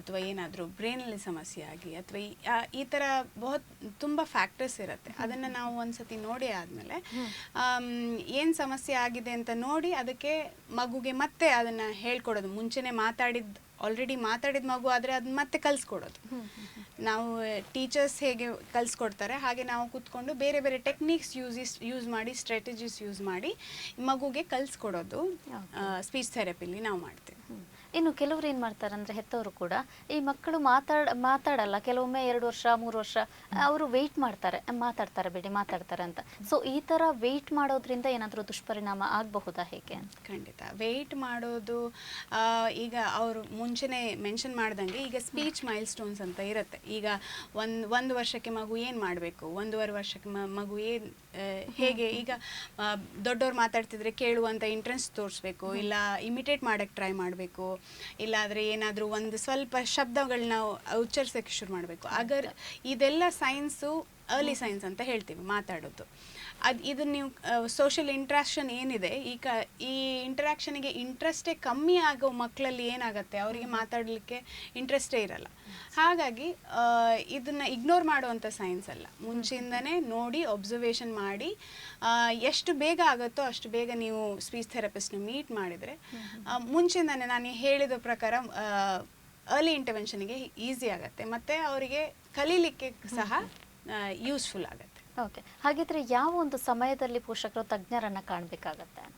ಅಥವಾ ಏನಾದರೂ ಬ್ರೈನಲ್ಲಿ ಸಮಸ್ಯೆ ಆಗಿ, ಅಥವಾ ಈ ಥರ ತುಂಬ ಫ್ಯಾಕ್ಟರ್ಸ್ ಇರುತ್ತೆ. ಅದನ್ನು ನಾವು ಒಂದ್ಸತಿ ನೋಡಿ ಆದಮೇಲೆ ಏನು ಸಮಸ್ಯೆ ಆಗಿದೆ ಅಂತ ನೋಡಿ ಅದಕ್ಕೆ ಮಗುಗೆ ಮತ್ತೆ ಅದನ್ನು ಹೇಳ್ಕೊಡೋದು. ಮುಂಚೆನೇ ಆಲ್ರೆಡಿ ಮಾತಾಡಿದ ಮಗು ಆದರೆ ಅದನ್ನ ಮತ್ತೆ ಕಲಿಸ್ಕೊಡೋದು. ನಾವು ಟೀಚರ್ಸ್ ಹೇಗೆ ಕಲಿಸ್ಕೊಡ್ತಾರೆ ಹಾಗೆ ನಾವು ಕೂತ್ಕೊಂಡು ಬೇರೆ ಬೇರೆ ಟೆಕ್ನಿಕ್ಸ್ ಯೂಸ್ ಮಾಡಿ, ಸ್ಟ್ರಾಟಜೀಸ್ ಯೂಸ್ ಮಾಡಿ ಮಗುಗೆ ಕಲಿಸ್ಕೊಡೋದು ಸ್ಪೀಚ್ ಥೆರಪಿಲಿ ನಾವು ಮಾಡ್ತೀವಿ. ಇನ್ನು ಕೆಲವರು ಏನು ಮಾಡ್ತಾರೆ ಅಂದರೆ, ಹೆತ್ತವರು ಕೂಡ ಈ ಮಕ್ಕಳು ಮಾತಾಡಲ್ಲ, ಕೆಲವೊಮ್ಮೆ 2 ವರ್ಷ 3 ವರ್ಷ ಅವರು ವೆಯ್ಟ್ ಮಾಡ್ತಾರೆ, ಮಾತಾಡ್ತಾರೆ ಬಿಡಿ ಮಾತಾಡ್ತಾರೆ ಅಂತ. ಸೊ ಈ ಥರ ವೆಯ್ಟ್ ಮಾಡೋದ್ರಿಂದ ಏನಾದರೂ ದುಷ್ಪರಿಣಾಮ ಆಗಬಹುದಾ ಹೇಗೆ? ಖಂಡಿತ ವೆಯ್ಟ್ ಮಾಡೋದು, ಈಗ ಅವರು ಮುಂಚೆನೇ ಮೆನ್ಷನ್ ಮಾಡ್ದಂಗೆ ಈಗ ಸ್ಪೀಚ್ ಮೈಲ್ ಸ್ಟೋನ್ಸ್ ಅಂತ ಇರುತ್ತೆ. ಈಗ ಒಂದು ವರ್ಷಕ್ಕೆ ಮಗು ಏನು ಮಾಡಬೇಕು, 1.5 ವರ್ಷಕ್ಕೆ ಮಗು ಏನು ಹೇಗೆ, ಈಗ ದೊಡ್ಡವ್ರು ಮಾತಾಡ್ತಿದ್ರೆ ಕೇಳುವಂಥ ಇಂಟ್ರೆಸ್ಟ್ ತೋರಿಸ್ಬೇಕು, ಇಲ್ಲ ಇಮಿಟೇಟ್ ಮಾಡೋಕ್ಕೆ ಟ್ರೈ ಮಾಡಬೇಕು, ಇಲ್ಲಾದರೆ ಏನಾದರೂ ಒಂದು ಸ್ವಲ್ಪ ಶಬ್ದಗಳನ್ನ ಉಚ್ಚರಿಸೋಕ್ಕೆ ಶುರು ಮಾಡಬೇಕು. ಇದೆಲ್ಲ ಸೈನ್ಸು ಅರ್ಲಿ ಸೈನ್ಸ್ ಅಂತ ಹೇಳ್ತೀವಿ ಮಾತಾಡೋದು. ಇದನ್ನು ನೀವು ಸೋಷಿಯಲ್ ಇಂಟ್ರಾಕ್ಷನ್ ಏನಿದೆ, ಈ ಇಂಟ್ರಾಕ್ಷನಿಗೆ ಇಂಟ್ರೆಸ್ಟೇ ಕಮ್ಮಿ ಆಗೋ ಮಕ್ಕಳಲ್ಲಿ ಏನಾಗುತ್ತೆ, ಅವರಿಗೆ ಮಾತಾಡಲಿಕ್ಕೆ ಇಂಟ್ರೆಸ್ಟೇ ಇರಲ್ಲ. ಹಾಗಾಗಿ ಇದನ್ನು ಇಗ್ನೋರ್ ಮಾಡುವಂಥ ಸೈನ್ಸ್ ಅಲ್ಲ, ಮುಂಚೆಯಿಂದನೇ ನೋಡಿ ಅಬ್ಸರ್ವೇಷನ್ ಮಾಡಿ ಎಷ್ಟು ಬೇಗ ಆಗುತ್ತೋ ಅಷ್ಟು ಬೇಗ ನೀವು ಸ್ಪೀಚ್ ಥೆರಪಿಸ್ಟ್ನ ಮೀಟ್ ಮಾಡಿದರೆ ಮುಂಚೆಯಿಂದನೇ ನಾನು ಹೇಳಿದ ಪ್ರಕಾರ ಅರ್ಲಿ ಇಂಟರ್ವೆನ್ಷನ್ಗೆ ಈಸಿ ಆಗುತ್ತೆ ಮತ್ತು ಅವರಿಗೆ ಕಲೀಲಿಕ್ಕೆ ಸಹ ಯೂಸ್ಫುಲ್ ಆಗುತ್ತೆ. ಓಕೆ, ಹಾಗಿದ್ರೆ ಯಾವ ಒಂದು ಸಮಯದಲ್ಲಿ ಪೋಷಕರು ತಜ್ಞರನ್ನು ಕಾಣಬೇಕಾಗತ್ತೆ ಅಂತ?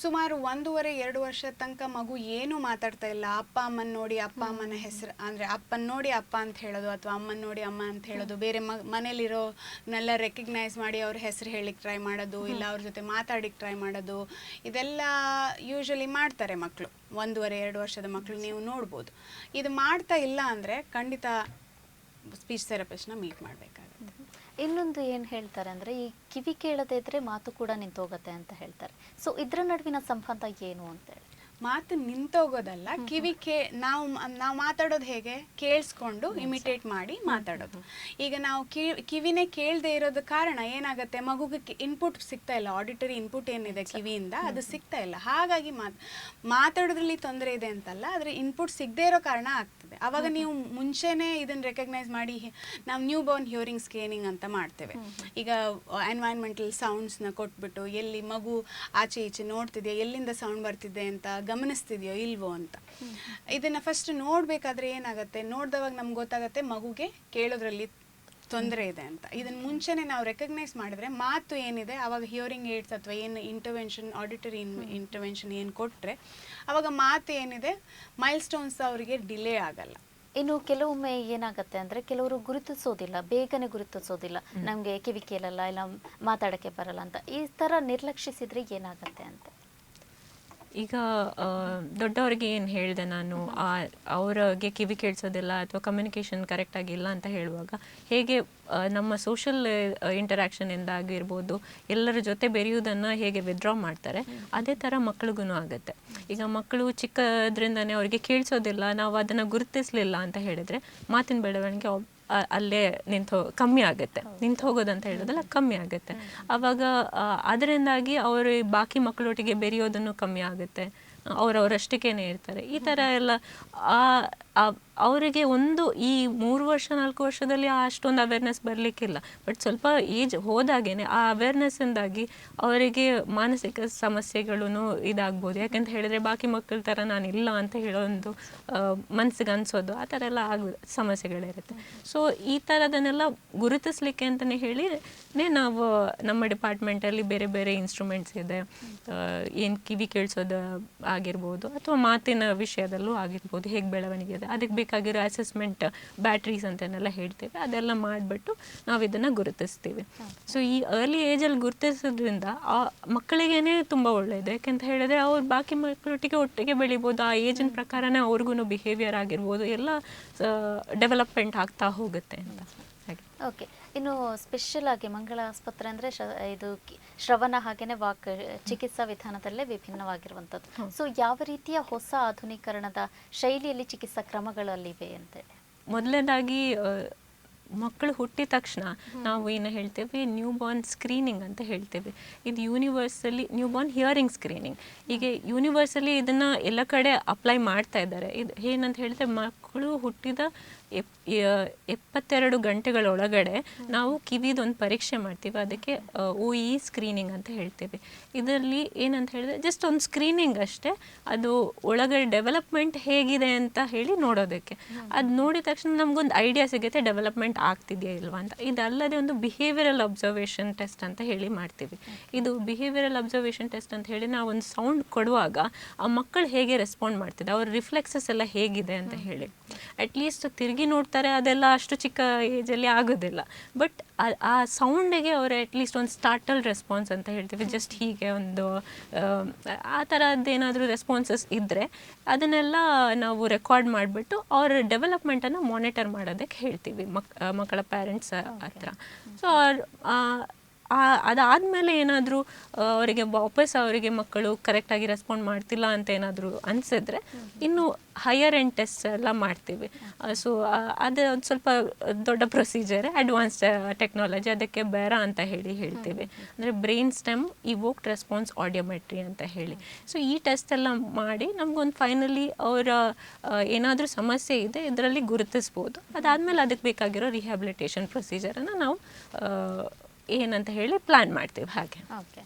ಸುಮಾರು 1.5-2 ವರ್ಷದ ತನಕ ಮಗು ಏನೂ ಮಾತಾಡ್ತಾ ಇಲ್ಲ, ಅಪ್ಪ ಅಮ್ಮನ ನೋಡಿ ಅಪ್ಪ ಅಮ್ಮನ ಹೆಸರು ಅಂದರೆ ಅಪ್ಪನ ನೋಡಿ ಅಪ್ಪ ಅಂತ ಹೇಳೋದು ಅಥವಾ ಅಮ್ಮನ ನೋಡಿ ಅಮ್ಮ ಅಂತ ಹೇಳೋದು, ಬೇರೆ ಮನೇಲಿರೋನೆಲ್ಲ ರೆಕಗ್ನೈಸ್ ಮಾಡಿ ಅವ್ರ ಹೆಸರು ಹೇಳಿಕ್ಕೆ ಟ್ರೈ ಮಾಡೋದು, ಇಲ್ಲ ಅವ್ರ ಜೊತೆ ಮಾತಾಡಿಕ್ಕೆ ಟ್ರೈ ಮಾಡೋದು, ಇದೆಲ್ಲ ಯೂಶ್ವಲಿ ಮಾಡ್ತಾರೆ ಮಕ್ಕಳು. 1.5-2 ವರ್ಷದ ಮಕ್ಕಳು ನೀವು ನೋಡ್ಬೋದು. ಇದು ಮಾಡ್ತಾ ಇಲ್ಲ ಅಂದರೆ ಖಂಡಿತ ಸ್ಪೀಚ್ ಥೆರಪಿಸ್ಟ್ನ ಮೀಟ್ ಮಾಡಬೇಕಾಗುತ್ತೆ. ಇನ್ನೊಂದು ಏನು ಹೇಳ್ತಾರೆ ಅಂದರೆ, ಈ ಕಿವಿ ಕೇಳದೇ ಇದ್ರೆ ಮಾತು ಕೂಡ ನಿಂತೋಗುತ್ತೆ ಅಂತ ಹೇಳ್ತಾರೆ. ಸೊ ಇದರ ನಡುವಿನ ಸಂಬಂಧ ಏನು ಅಂತೇಳಿ? ಮಾತು ನಿಂತೋಗೋದಲ್ಲ, ನಾವು ಮಾತಾಡೋದು ಹೇಗೆ ಕೇಳಿಸ್ಕೊಂಡು ಇಮಿಟೇಟ್ ಮಾಡಿ ಮಾತಾಡೋದು. ಈಗ ನಾವು ಕಿವಿನೇ ಕೇಳದೆ ಇರೋದ ಕಾರಣ ಏನಾಗುತ್ತೆ, ಮಗುಗೆ ಇನ್ಪುಟ್ ಸಿಗ್ತಾ ಇಲ್ಲ, ಆಡಿಟರಿ ಇನ್ಪುಟ್ ಏನಿದೆ ಕಿವಿಯಿಂದ ಅದು ಸಿಗ್ತಾ ಇಲ್ಲ. ಹಾಗಾಗಿ ಮಾತಾಡೋದ್ರಲ್ಲಿ ತೊಂದರೆ ಇದೆ ಅಂತಲ್ಲ, ಆದರೆ ಇನ್ಪುಟ್ ಸಿಗದೆ ಇರೋ ಕಾರಣ ಆಗ್ತದೆ. ಆವಾಗ ನೀವು ಮುಂಚೆನೇ ಇದನ್ನು ರೆಕಗ್ನೈಸ್ ಮಾಡಿ, ನಾವು ನ್ಯೂ ಬೋರ್ನ್ ಹಿಯರಿಂಗ್ ಸ್ಕೇನಿಂಗ್ ಅಂತ ಮಾಡ್ತೇವೆ. ಈಗ ಎನ್ವೈರ್ನ್ಮೆಂಟಲ್ ಸೌಂಡ್ಸ್ನ ಕೊಟ್ಬಿಟ್ಟು ಎಲ್ಲಿ ಮಗು ಆಚೆ ಈಚೆ ನೋಡ್ತಿದೆಯಾ, ಎಲ್ಲಿಂದ ಸೌಂಡ್ ಬರ್ತಿದೆ ಅಂತ ಗಮನಿಸ್ತಿದೆಯೋ ಇಲ್ವೋ ಅಂತ. ಇದನ್ನು ಫಸ್ಟ್ ನೋಡಬೇಕಾದ್ರೆ ಏನಾಗುತ್ತೆ, ನೋಡಿದವಾಗ ನಮ್ಗೆ ಗೊತ್ತಾಗುತ್ತೆ ಮಗುಗೆ ಕೇಳೋದ್ರಲ್ಲಿ ತೊಂದರೆ ಇದೆ ಅಂತ. ಇದನ್ನು ಮುಂಚೆನೇ ನಾವು ರೆಕಗ್ನೈಸ್ ಮಾಡಿದ್ರೆ ಮಾತು ಏನಿದೆ ಆವಾಗ ಹಿಯರಿಂಗ್ ಏಡ್ಸ್ ಅಥವಾ ಏನು ಇಂಟರ್ವೆನ್ಷನ್, ಆಡಿಟರಿ ಇಂಟರ್ವೆನ್ಷನ್ ಏನು ಕೊಟ್ಟರೆ ಆವಾಗ ಮಾತು ಏನಿದೆ ಮೈಲ್ ಸ್ಟೋನ್ಸ್ ಅವರಿಗೆ ಡಿಲೇ ಆಗಲ್ಲ. ಇನ್ನು ಕೆಲವೊಮ್ಮೆ ಏನಾಗುತ್ತೆ ಅಂದರೆ, ಕೆಲವರು ಗುರುತಿಸೋದಿಲ್ಲ, ಬೇಗನೆ ಗುರುತಿಸೋದಿಲ್ಲ, ನಮಗೆ ಕಿವಿ ಕೇಳಲ್ಲ ಇಲ್ಲ ಮಾತಾಡೋಕ್ಕೆ ಬರಲ್ಲ ಅಂತ. ಈ ಥರ ನಿರ್ಲಕ್ಷಿಸಿದರೆ ಏನಾಗುತ್ತೆ ಅಂತ? ಈಗ ದೊಡ್ಡವರಿಗೆ ಏನು ಹೇಳಿದೆ ನಾನು, ಅವ್ರಿಗೆ ಕಿವಿ ಕೇಳಿಸೋದಿಲ್ಲ ಅಥವಾ ಕಮ್ಯುನಿಕೇಷನ್ ಕರೆಕ್ಟಾಗಿಲ್ಲ ಅಂತ ಹೇಳುವಾಗ ಹೇಗೆ ನಮ್ಮ ಸೋಷಲ್ ಇಂಟರಾಕ್ಷನಿಂದ ಆಗಿರ್ಬೋದು, ಎಲ್ಲರ ಜೊತೆ ಬೆರೆಯುವುದನ್ನು ಹೇಗೆ ವಿತ್ಡ್ರಾ ಮಾಡ್ತಾರೆ, ಅದೇ ಥರ ಮಕ್ಳಿಗೂ ಆಗುತ್ತೆ. ಈಗ ಮಕ್ಕಳು ಚಿಕ್ಕದ್ರಿಂದನೇ ಅವರಿಗೆ ಕೇಳಿಸೋದಿಲ್ಲ, ನಾವು ಅದನ್ನು ಗುರುತಿಸಲಿಲ್ಲ ಅಂತ ಹೇಳಿದರೆ ಮಾತಿನ ಬೆಳವಣಿಗೆ ಅಲ್ಲೇ ಕಮ್ಮಿ ಆಗುತ್ತೆ. ನಿಂತು ಹೋಗೋದಂತ ಹೇಳೋದಲ್ಲ, ಕಮ್ಮಿ ಆಗುತ್ತೆ. ಆವಾಗ ಅದರಿಂದಾಗಿ ಅವರು ಬಾಕಿ ಮಕ್ಕಳೊಟ್ಟಿಗೆ ಬೆರೆಯೋದನ್ನು ಕಮ್ಮಿ ಆಗುತ್ತೆ, ಅವರವರಷ್ಟಕ್ಕೇನೆ ಇರ್ತಾರೆ. ಈ ಥರ ಎಲ್ಲ ಅವರಿಗೆ ಈ 3 ವರ್ಷ 4 ವರ್ಷದಲ್ಲಿ ಅಷ್ಟೊಂದು ಅವೇರ್ನೆಸ್ ಬರಲಿಕ್ಕಿಲ್ಲ. ಬಟ್ ಸ್ವಲ್ಪ ಏಜ್ ಹೋದಾಗೇನೆ ಆ ಅವೇರ್ನೆಸ್ಸಿಂದಾಗಿ ಅವರಿಗೆ ಮಾನಸಿಕ ಸಮಸ್ಯೆಗಳೂ ಇದಾಗ್ಬೋದು. ಯಾಕಂತ ಹೇಳಿದರೆ ಬಾಕಿ ಮಕ್ಕಳ ಥರ ನಾನು ಇಲ್ಲ ಅಂತ ಹೇಳೋ ಒಂದು ಮನಸ್ಸಿಗೆ ಅನಿಸೋದು, ಆ ಥರ ಎಲ್ಲ ಸಮಸ್ಯೆಗಳಿರುತ್ತೆ. ಸೊ ಈ ಥರದನ್ನೆಲ್ಲ ಗುರುತಿಸ್ಲಿಕ್ಕೆ ಅಂತಲೇ ಹೇಳಿ ನಾವು ನಮ್ಮ ಡಿಪಾರ್ಟ್ಮೆಂಟಲ್ಲಿ ಬೇರೆ ಬೇರೆ ಇನ್ಸ್ಟ್ರೂಮೆಂಟ್ಸ್ ಇದೆ. ಏನು ಕಿವಿ ಕೇಳಿಸೋದು ಆಗಿರ್ಬೋದು ಅಥವಾ ಮಾತಿನ ವಿಷಯದಲ್ಲೂ ಆಗಿರ್ಬೋದು, ಹೇಗೆ ಬೆಳವಣಿಗೆ ಇದೆ ಅದಕ್ಕೆ ಬೇಕಾಗಿರೋ ಅಸೆಸ್ಮೆಂಟ್ ಬ್ಯಾಟ್ರೀಸ್ ಅಂತನೆಲ್ಲ ಹೇಳ್ತೇವೆ. ಅದೆಲ್ಲ ಮಾಡಿಬಿಟ್ಟು ನಾವು ಇದನ್ನು ಗುರುತಿಸ್ತೀವಿ. ಸೊ ಈ ಅರ್ಲಿ ಏಜಲ್ಲಿ ಗುರುತಿಸೋದ್ರಿಂದ ಆ ಮಕ್ಕಳಿಗೇನೆ ತುಂಬ ಒಳ್ಳೆಯದು. ಯಾಕೆಂತ ಹೇಳಿದ್ರೆ ಅವ್ರು ಬಾಕಿ ಒಟ್ಟಿಗೆ ಬೆಳಿಬೋದು. ಆ ಏಜಿನ ಪ್ರಕಾರನೇ ಅವ್ರಿಗೂ ಬಿಹೇವಿಯರ್ ಆಗಿರ್ಬೋದು ಎಲ್ಲ ಡೆವಲಪ್ಮೆಂಟ್ ಆಗ್ತಾ ಹೋಗುತ್ತೆ ಅಂತ. ಓಕೆ, ಇನ್ನು ಸ್ಪೆಷಲ್ ಆಗಿ ಮಂಗಳ ಆಸ್ಪತ್ರೆ ಅಂದರೆ ಇದು ಶ್ರವಣ ಹಾಗೆಯೇ ವಾಕ್ ಚಿಕಿತ್ಸಾ ವಿಧಾನದಲ್ಲೇ ವಿಭಿನ್ನವಾಗಿರುವಂಥದ್ದು. ಸೊ ಯಾವ ರೀತಿಯ ಹೊಸ ಆಧುನೀಕರಣದ ಶೈಲಿಯಲ್ಲಿ ಚಿಕಿತ್ಸಾ ಕ್ರಮಗಳಲ್ಲಿವೆ ಅಂತೇಳಿ? ಮೊದಲನೇದಾಗಿ ಮಕ್ಕಳು ಹುಟ್ಟಿದ ತಕ್ಷಣ ನಾವು ಏನು ಹೇಳ್ತೇವೆ, ನ್ಯೂ ಬಾರ್ನ್ ಸ್ಕ್ರೀನಿಂಗ್ ಅಂತ ಹೇಳ್ತೇವೆ. ಇದು universally new Born hearing screening. ಹೀಗೆ ಯೂನಿವರ್ಸಲಿ ಇದನ್ನು ಎಲ್ಲ ಕಡೆ ಅಪ್ಲೈ ಮಾಡ್ತಾ ಇದ್ದಾರೆ. ಇದು ಏನಂತ ಹೇಳಿದ್ರೆ, ಮಕ್ಕಳು ಹುಟ್ಟಿದ 72 ಗಂಟೆಗಳೊಳಗಡೆ ನಾವು ಕಿವಿದೊಂದು ಪರೀಕ್ಷೆ ಮಾಡ್ತೀವಿ. ಅದಕ್ಕೆ OE ಸ್ಕ್ರೀನಿಂಗ್ ಅಂತ ಹೇಳ್ತೇವೆ. ಇದರಲ್ಲಿ ಏನಂತ ಹೇಳಿದ್ರೆ ಜಸ್ಟ್ ಒಂದು ಸ್ಕ್ರೀನಿಂಗ್ ಅಷ್ಟೇ, ಅದು ಒಳಗಡೆ ಡೆವಲಪ್ಮೆಂಟ್ ಹೇಗಿದೆ ಅಂತ ಹೇಳಿ ನೋಡೋದಕ್ಕೆ. ಅದು ನೋಡಿದ ತಕ್ಷಣ ನಮಗೊಂದು ಐಡಿಯಾ ಸಿಗುತ್ತೆ ಡೆವಲಪ್ಮೆಂಟ್ ಆಗ್ತಿದೆಯಾ ಇಲ್ವಾ ಅಂತ. ಇದಲ್ಲದೆ ಒಂದು ಬಿಹೇವಿಯರಲ್ ಅಬ್ಸರ್ವೇಷನ್ ಟೆಸ್ಟ್ ಅಂತ ಹೇಳಿ ಮಾಡ್ತೀವಿ. ಇದು ಬಿಹೇವಿಯರಲ್ ಅಬ್ಸರ್ವೇಷನ್ ಟೆಸ್ಟ್ ಅಂತ ಹೇಳಿ ನಾವು ಒಂದು ಸೌಂಡ್ ಕೊಡುವಾಗ ಆ ಮಕ್ಕಳು ಹೇಗೆ ರೆಸ್ಪಾಂಡ್ ಮಾಡ್ತಿದೆ, ಅವ್ರ ರಿಫ್ಲೆಕ್ಸಸ್ ಎಲ್ಲ ಹೇಗಿದೆ ಅಂತ ಹೇಳಿ. ಅಟ್ಲೀಸ್ಟ್ ತಿರುಗಿ ನೋಡ್ತಾರೆ, ಅದೆಲ್ಲ ಅಷ್ಟು ಚಿಕ್ಕ ಏಜಲ್ಲಿ ಆಗೋದಿಲ್ಲ. ಬಟ್ ಆ ಸೌಂಡಿಗೆ ಅವರು ಅಟ್ಲೀಸ್ಟ್ ಒಂದು ಸ್ಟಾರ್ಟಲ್ ರೆಸ್ಪಾನ್ಸ್ ಅಂತ ಹೇಳ್ತೀವಿ, ಜಸ್ಟ್ ಹೀಗೆ ಒಂದು ಆ ಥರದ್ದೇನಾದರೂ ರೆಸ್ಪಾನ್ಸಸ್ ಇದ್ದರೆ ಅದನ್ನೆಲ್ಲ ನಾವು ರೆಕಾರ್ಡ್ ಮಾಡಿಬಿಟ್ಟು ಅವ್ರ ಡೆವಲಪ್ಮೆಂಟನ್ನು ಮಾನಿಟರ್ ಮಾಡೋದಕ್ಕೆ ಹೇಳ್ತೀವಿ ಮಕ್ಕಳ ಪೇರೆಂಟ್ಸ್ ಹತ್ರ. ಸೊ ಅದಾದಮೇಲೆ ಏನಾದರೂ ಅವರಿಗೆ ವಾಪಸ್ ಅವರಿಗೆ ಮಕ್ಕಳು ಕರೆಕ್ಟಾಗಿ ರೆಸ್ಪಾಂಡ್ ಮಾಡ್ತಿಲ್ಲ ಅಂತ ಏನಾದರೂ ಅನಿಸಿದ್ರೆ ಇನ್ನು ಹೈಯರ್ ಎಂಡ್ ಟೆಸ್ಟ್ ಎಲ್ಲ ಮಾಡ್ತೀವಿ. ಸೊ ಅದು ಒಂದು ಸ್ವಲ್ಪ ದೊಡ್ಡ ಪ್ರೊಸೀಜರ್, ಅಡ್ವಾನ್ಸ್ ಟೆಕ್ನಾಲಜಿ, ಅದಕ್ಕೆ ಬೇರಾ ಅಂತ ಹೇಳ್ತೀವಿ. ಅಂದರೆ ಬ್ರೈನ್ ಸ್ಟೆಮ್ ಇವೋಕ್ಡ್ ರೆಸ್ಪಾನ್ಸ್ ಆಡಿಯೋಮೆಟ್ರಿ ಅಂತ ಹೇಳಿ. ಸೊ ಈ ಟೆಸ್ಟ್ ಎಲ್ಲ ಮಾಡಿ ನಮಗೊಂದು ಫೈನಲಿ ಅವರ ಏನಾದರೂ ಸಮಸ್ಯೆ ಇದೆ ಇದರಲ್ಲಿ ಗುರುತಿಸ್ಬೋದು. ಅದಾದಮೇಲೆ ಅದಕ್ಕೆ ಬೇಕಾಗಿರೋ ರಿಹ್ಯಾಬಿಲಿಟೇಷನ್ ಪ್ರೊಸೀಜರನ್ನು ನಾವು ಏನಂತ ಹೇಳಿ ಪ್ಲ್ಯಾನ್ ಮಾಡ್ತೀವಿ ಹಾಗೆ. ಓಕೆ.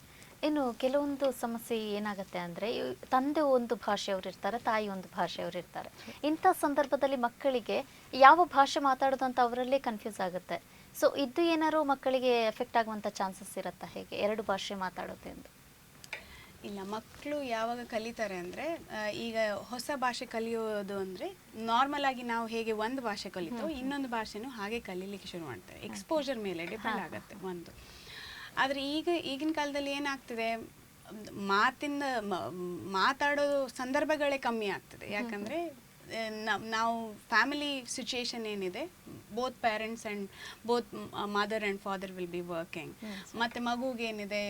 ಇನ್ನು ಕೆಲವೊಂದು ಸಮಸ್ಯೆ ಏನಾಗುತ್ತೆ ಅಂದರೆ, ತಂದೆ ಒಂದು ಭಾಷೆಯವರು ಇರ್ತಾರೆ, ತಾಯಿ ಒಂದು ಭಾಷೆಯವರು ಇರ್ತಾರೆ. ಇಂಥ ಸಂದರ್ಭದಲ್ಲಿ ಮಕ್ಕಳಿಗೆ ಯಾವ ಭಾಷೆ ಮಾತಾಡೋದು ಅಂತ ಅವರಲ್ಲೇ ಕನ್ಫ್ಯೂಸ್ ಆಗುತ್ತೆ. ಸೊ ಇದು ಏನಾದ್ರು ಮಕ್ಕಳಿಗೆ ಎಫೆಕ್ಟ್ ಆಗುವಂಥ ಚಾನ್ಸಸ್ ಇರುತ್ತಾ? ಹೇಗೆ ಎರಡು ಭಾಷೆ ಮಾತಾಡೋದ್ರಿಂದ? ಇಲ್ಲ, ಮಕ್ಕಳು ಯಾವಾಗ ಕಲಿತಾರೆ ಅಂದರೆ, ಈಗ ಹೊಸ ಭಾಷೆ ಕಲಿಯೋದು ಅಂದರೆ ನಾರ್ಮಲ್ ಆಗಿ ನಾವು ಹೇಗೆ ಒಂದು ಭಾಷೆ ಕಲಿತೋ ಇನ್ನೊಂದು ಭಾಷೆನೂ ಹಾಗೆ ಕಲೀಲಿಕ್ಕೆ ಶುರು ಮಾಡ್ತಾರೆ. ಎಕ್ಸ್ಪೋಜರ್ ಮೇಲೆ ಡಿಪೆಂಡ್ ಆಗುತ್ತೆ ಒಂದು. ಆದರೆ ಈಗಿನ ಕಾಲದಲ್ಲಿ ಏನಾಗ್ತಿದೆ, ಮಾತಾಡೋ ಸಂದರ್ಭಗಳೇ ಕಮ್ಮಿ ಆಗ್ತದೆ. ಯಾಕಂದರೆ ನಾವು ಫ್ಯಾಮಿಲಿ ಸಿಚುಯೇಷನ್ ಏನಿದೆ, both parents and both mother and father will be working. ಮತ್ತು ಮಗುಗೆ ಏನಿದೆ,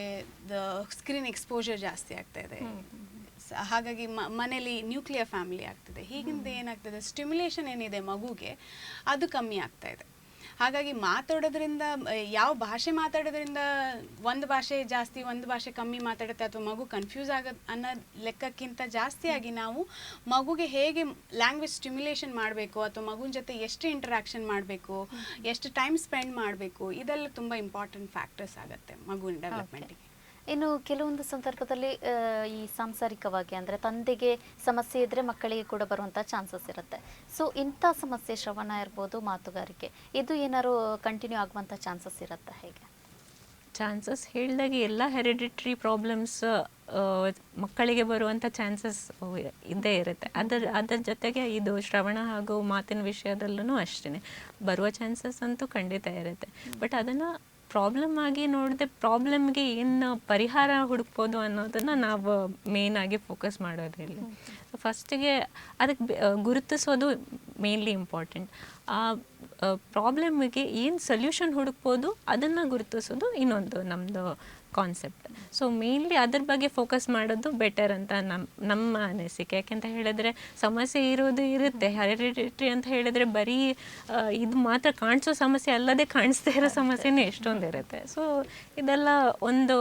ಸ್ಕ್ರೀನ್ ಎಕ್ಸ್ಪೋಜರ್ ಜಾಸ್ತಿ ಆಗ್ತಾ ಇದೆ. ಹಾಗಾಗಿ ಮನೇಲಿ ನ್ಯೂಕ್ಲಿಯರ್ ಫ್ಯಾಮಿಲಿ ಆಗ್ತದೆ. ಹೀಗಿಂದ ಏನಾಗ್ತದೆ, ಸ್ಟಿಮ್ಯುಲೇಷನ್ ಏನಿದೆ ಮಗುಗೆ ಅದು ಕಮ್ಮಿ ಆಗ್ತಾ ಇದೆ. ಹಾಗಾಗಿ ಮಾತಾಡೋದ್ರಿಂದ, ಯಾವ ಭಾಷೆ ಮಾತಾಡೋದ್ರಿಂದ ಒಂದು ಭಾಷೆ ಜಾಸ್ತಿ ಒಂದು ಭಾಷೆ ಕಮ್ಮಿ ಮಾತಾಡುತ್ತೆ ಅಥವಾ ಮಗು ಕನ್ಫ್ಯೂಸ್ ಆಗೋದು ಅನ್ನೋ ಲೆಕ್ಕಕ್ಕಿಂತ ಜಾಸ್ತಿಯಾಗಿ ನಾವು ಮಗುಗೆ ಹೇಗೆ ಲ್ಯಾಂಗ್ವೇಜ್ ಸ್ಟಿಮ್ಯುಲೇಷನ್ ಮಾಡಬೇಕು ಅಥವಾ ಮಗುನ ಜೊತೆ ಎಷ್ಟು ಇಂಟರಾಕ್ಷನ್ ಮಾಡಬೇಕು, ಎಷ್ಟು ಟೈಮ್ ಸ್ಪೆಂಡ್ ಮಾಡಬೇಕು, ಇದೆಲ್ಲ ತುಂಬ ಇಂಪಾರ್ಟೆಂಟ್ ಫ್ಯಾಕ್ಟರ್ಸ್ ಆಗುತ್ತೆ ಮಗುವಿನ ಡೆವಲಪ್ಮೆಂಟಿಗೆ. ಇನ್ನು ಕೆಲವೊಂದು ಸಂದರ್ಭದಲ್ಲಿ ಈ ಸಾಂಸಾರಿಕವಾಗಿ ಅಂದರೆ ತಂದೆಗೆ ಸಮಸ್ಯೆ ಇದ್ದರೆ ಮಕ್ಕಳಿಗೆ ಕೂಡ ಬರುವಂಥ ಚಾನ್ಸಸ್ ಇರುತ್ತೆ. ಸೊ ಇಂಥ ಸಮಸ್ಯೆ, ಶ್ರವಣ ಇರ್ಬೋದು, ಮಾತುಗಾರಿಕೆ, ಇದು ಏನಾದ್ರು ಕಂಟಿನ್ಯೂ ಆಗುವಂಥ ಚಾನ್ಸಸ್ ಇರುತ್ತಾ? ಹೇಗೆ ಚಾನ್ಸಸ್ ಹೇಳಿದಾಗೆ ಎಲ್ಲ ಹೆರಿಡಿಟ್ರಿ ಪ್ರಾಬ್ಲಮ್ಸ್ ಮಕ್ಕಳಿಗೆ ಬರುವಂಥ ಚಾನ್ಸಸ್ ಇದ್ದೇ ಇರುತ್ತೆ. ಅದರ ಜೊತೆಗೆ ಇದು ಶ್ರವಣ ಹಾಗೂ ಮಾತಿನ ವಿಷಯದಲ್ಲೂ ಅಷ್ಟೇ ಬರುವ ಚಾನ್ಸಸ್ ಅಂತೂ ಖಂಡಿತ ಇರುತ್ತೆ. ಬಟ್ ಅದನ್ನು ಪ್ರಾಬ್ಲಮ್ ಆಗಿ ನೋಡಿದೆ, ಪ್ರಾಬ್ಲಮ್ಗೆ ಏನು ಪರಿಹಾರ ಹುಡುಕ್ಬೋದು ಅನ್ನೋದನ್ನು ನಾವು ಮೇಯ್ನಾಗಿ ಫೋಕಸ್ ಮಾಡೋದಿಲ್ಲ. ಫಸ್ಟಿಗೆ ಅದಕ್ಕೆ ಗುರುತಿಸೋದು ಮೇನ್ಲಿ ಇಂಪಾರ್ಟೆಂಟ್. ಆ ಪ್ರಾಬ್ಲಮ್ಗೆ ಏನು ಸೊಲ್ಯೂಷನ್ ಹುಡುಕ್ಬೋದು ಅದನ್ನು ಗುರುತಿಸೋದು ಇನ್ನೊಂದು ನಮ್ಮದು ಕಾನ್ಸೆಪ್ಟ್. ಸೊ ಮೇನ್ಲಿ ಅದ್ರ ಬಗ್ಗೆ ಫೋಕಸ್ ಮಾಡೋದು ಬೆಟರ್ ಅಂತ ನಮ್ಮ ಅನಿಸಿಕೆ. ಯಾಕೆಂತ ಹೇಳಿದ್ರೆ ಸಮಸ್ಯೆ ಇರುತ್ತೆ. ಹೆರಿಡಿಟ್ರಿ ಅಂತ ಹೇಳಿದ್ರೆ ಬರೀ ಇದು ಮಾತ್ರ ಕಾಣಿಸೋ ಸಮಸ್ಯೆ ಅಲ್ಲದೆ ಕಾಣಿಸ್ದೇ ಇರೋ ಸಮಸ್ಯೆನೇ ಎಷ್ಟೊಂದು ಇರುತ್ತೆ. ಸೊ ಇದೆಲ್ಲ ಒಂದು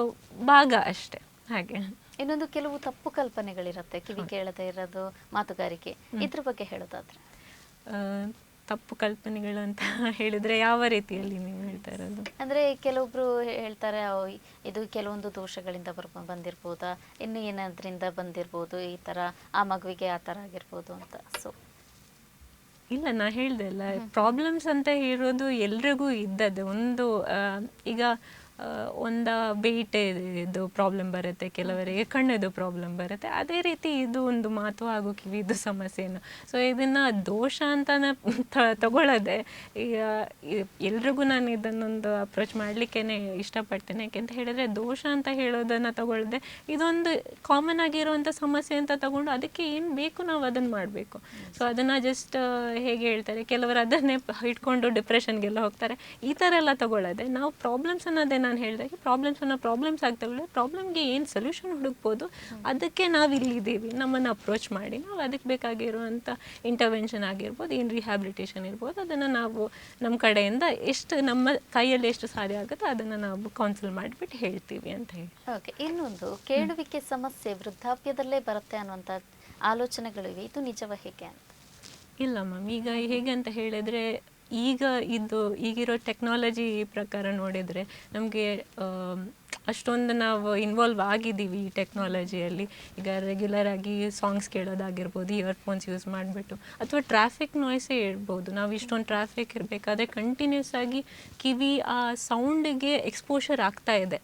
ಭಾಗ ಅಷ್ಟೇ. ಹಾಗೆ ಇನ್ನೊಂದು ಕೆಲವು ತಪ್ಪು ಕಲ್ಪನೆಗಳಿರುತ್ತೆ, ಕಿವಿ ಕೇಳದೇ ಇರೋದು, ಮಾತುಗಾರಿಕೆ, ಇದ್ರ ಬಗ್ಗೆ ಹೇಳೋದಾದ್ರೆ? ತಪ್ಪು ಕಲ್ಪನೆಗಳು ಅಂತ ಹೇಳಿದ್ರೆ ಯಾವ ರೀತಿಯಲ್ಲಿ ನೀವು ಹೇಳ್ತಾ ಇರೋದು? ಅಂದರೆ ಕೆಲವೊಬ್ರು ಹೇಳ್ತಾರೆ ಇದು ಕೆಲವೊಂದು ದೋಷಗಳಿಂದ ಬಂದಿರ್ಬೋದಾ, ಇನ್ನು ಏನಾದ್ರಿಂದ ಬಂದಿರ್ಬೋದು, ಈ ಥರ ಆ ಮಗುವಿಗೆ ಆ ಥರ ಆಗಿರ್ಬೋದು ಅಂತ. ಸೊ ಇಲ್ಲ, ನಾ ಹೇಳ್ದೆ ಅಲ್ಲ, ಪ್ರಾಬ್ಲಮ್ಸ್ ಅಂತ ಇರೋದು ಎಲ್ರಿಗೂ ಇದ್ದದ್ದು. ಒಂದು ಈಗ ಒಂದು ವೆಯ್ಟ್ ಇದು ಪ್ರಾಬ್ಲಮ್ ಬರುತ್ತೆ, ಕೆಲವರಿಗೆ ಕಣ್ಣದು ಪ್ರಾಬ್ಲಮ್ ಬರುತ್ತೆ. ಅದೇ ರೀತಿ ಇದು ಒಂದು ಮಾತು ಹಾಗೂ ಕಿವಿದು ಸಮಸ್ಯೆನು. ಸೊ ಇದನ್ನು ದೋಷ ಅಂತಾನೆ ತಗೊಳ್ಳೋದೆ. ಈಗ ಎಲ್ರಿಗೂ ನಾನು ಇದನ್ನೊಂದು ಅಪ್ರೋಚ್ ಮಾಡಲಿಕ್ಕೇ ಇಷ್ಟಪಡ್ತೇನೆ. ಯಾಕೆಂತ ಹೇಳಿದ್ರೆ ದೋಷ ಅಂತ ಹೇಳೋದನ್ನು ತಗೊಳ್ಳದೆ ಇದೊಂದು ಕಾಮನ್ ಆಗಿರುವಂಥ ಸಮಸ್ಯೆ ಅಂತ ತಗೊಂಡು ಅದಕ್ಕೆ ಏನು ಬೇಕು ನಾವು ಅದನ್ನು ಮಾಡಬೇಕು. ಸೊ ಅದನ್ನು ಜಸ್ಟ್ ಹೇಗೆ ಹೇಳ್ತಾರೆ, ಕೆಲವರು ಅದನ್ನೇ ಇಟ್ಕೊಂಡು ಡಿಪ್ರೆಷನ್ಗೆಲ್ಲ ಹೋಗ್ತಾರೆ. ಈ ಥರ ಎಲ್ಲ ತಗೊಳ್ಳೋದೆ. ನಾವು ಪ್ರಾಬ್ಲಮ್ಸ್ ಅನ್ನೋದೇ ನಾನು ಹೇಳಿದಾಗ ಪ್ರಾಬ್ಲಮ್ಸ್ ಆಗ್ತಾವೆ. ಪ್ರಾಬ್ಲಮ್ಗೆ ಏನು ಸೊಲ್ಯೂಷನ್ ಹುಡುಕ್ಬೋದು ಅದಕ್ಕೆ ನಾವು ಇಲ್ಲಿದ್ದೀವಿ. ನಮ್ಮನ್ನು ಅಪ್ರೋಚ್ ಮಾಡಿ ನಾವು ಅದಕ್ಕೆ ಬೇಕಾಗಿರುವಂಥ ಇಂಟರ್ವೆನ್ಷನ್ ಆಗಿರ್ಬೋದು, ಏನು ರಿಹ್ಯಾಬಿಲಿಟೇಷನ್ ಇರ್ಬೋದು, ಅದನ್ನು ನಾವು ನಮ್ಮ ಕಡೆಯಿಂದ ಎಷ್ಟು ನಮ್ಮ ಕೈಯಲ್ಲಿ ಎಷ್ಟು ಸಾಧ್ಯ ಆಗುತ್ತೋ ಅದನ್ನು ನಾವು ಕೌನ್ಸಿಲ್ ಮಾಡಿಬಿಟ್ಟು ಹೇಳ್ತೀವಿ ಅಂತ ಹೇಳಿ. ಓಕೆ. ಇನ್ನೊಂದು, ಕೇಳುವಿಕೆ ಸಮಸ್ಯೆ ವೃದ್ಧಾಪ್ಯದಲ್ಲೇ ಬರುತ್ತೆ ಅನ್ನುವಂಥ ಆಲೋಚನೆಗಳಿವೆ, ಇದು ನಿಜವ ಹೇಗೆ ಅಂತ? ಇಲ್ಲ ಮ್ಯಾಮ್, ಈಗ ಹೇಗೆ ಅಂತ ಹೇಳಿದರೆ ಈಗಿರೋ ಟೆಕ್ನಾಲಜಿ ಪ್ರಕಾರ ನೋಡಿದರೆ ನಮಗೆ ಅಷ್ಟೊಂದು ನಾವು ಇನ್ವಾಲ್ವ್ ಆಗಿದ್ದೀವಿ ಈ ಟೆಕ್ನಾಲಜಿಯಲ್ಲಿ. ಈಗ ರೆಗ್ಯುಲರ್ ಆಗಿ ಸಾಂಗ್ಸ್ ಕೇಳೋದಾಗಿರ್ಬೋದು, ಇಯರ್ಫೋನ್ಸ್ ಯೂಸ್ ಮಾಡಿಬಿಟ್ಟು, ಅಥವಾ ಟ್ರಾಫಿಕ್ ನಾಯ್ಸೇ ಇರ್ಬೋದು. ನಾವು ಇಷ್ಟೊಂದು ಟ್ರಾಫಿಕ್ ಇರಬೇಕಾದ್ರೆ ಕಂಟಿನ್ಯೂಸ್ ಆಗಿ ಕಿವಿ ಆ ಸೌಂಡಿಗೆ ಎಕ್ಸ್ಪೋಷರ್ ಆಗ್ತಾ ಇದೆ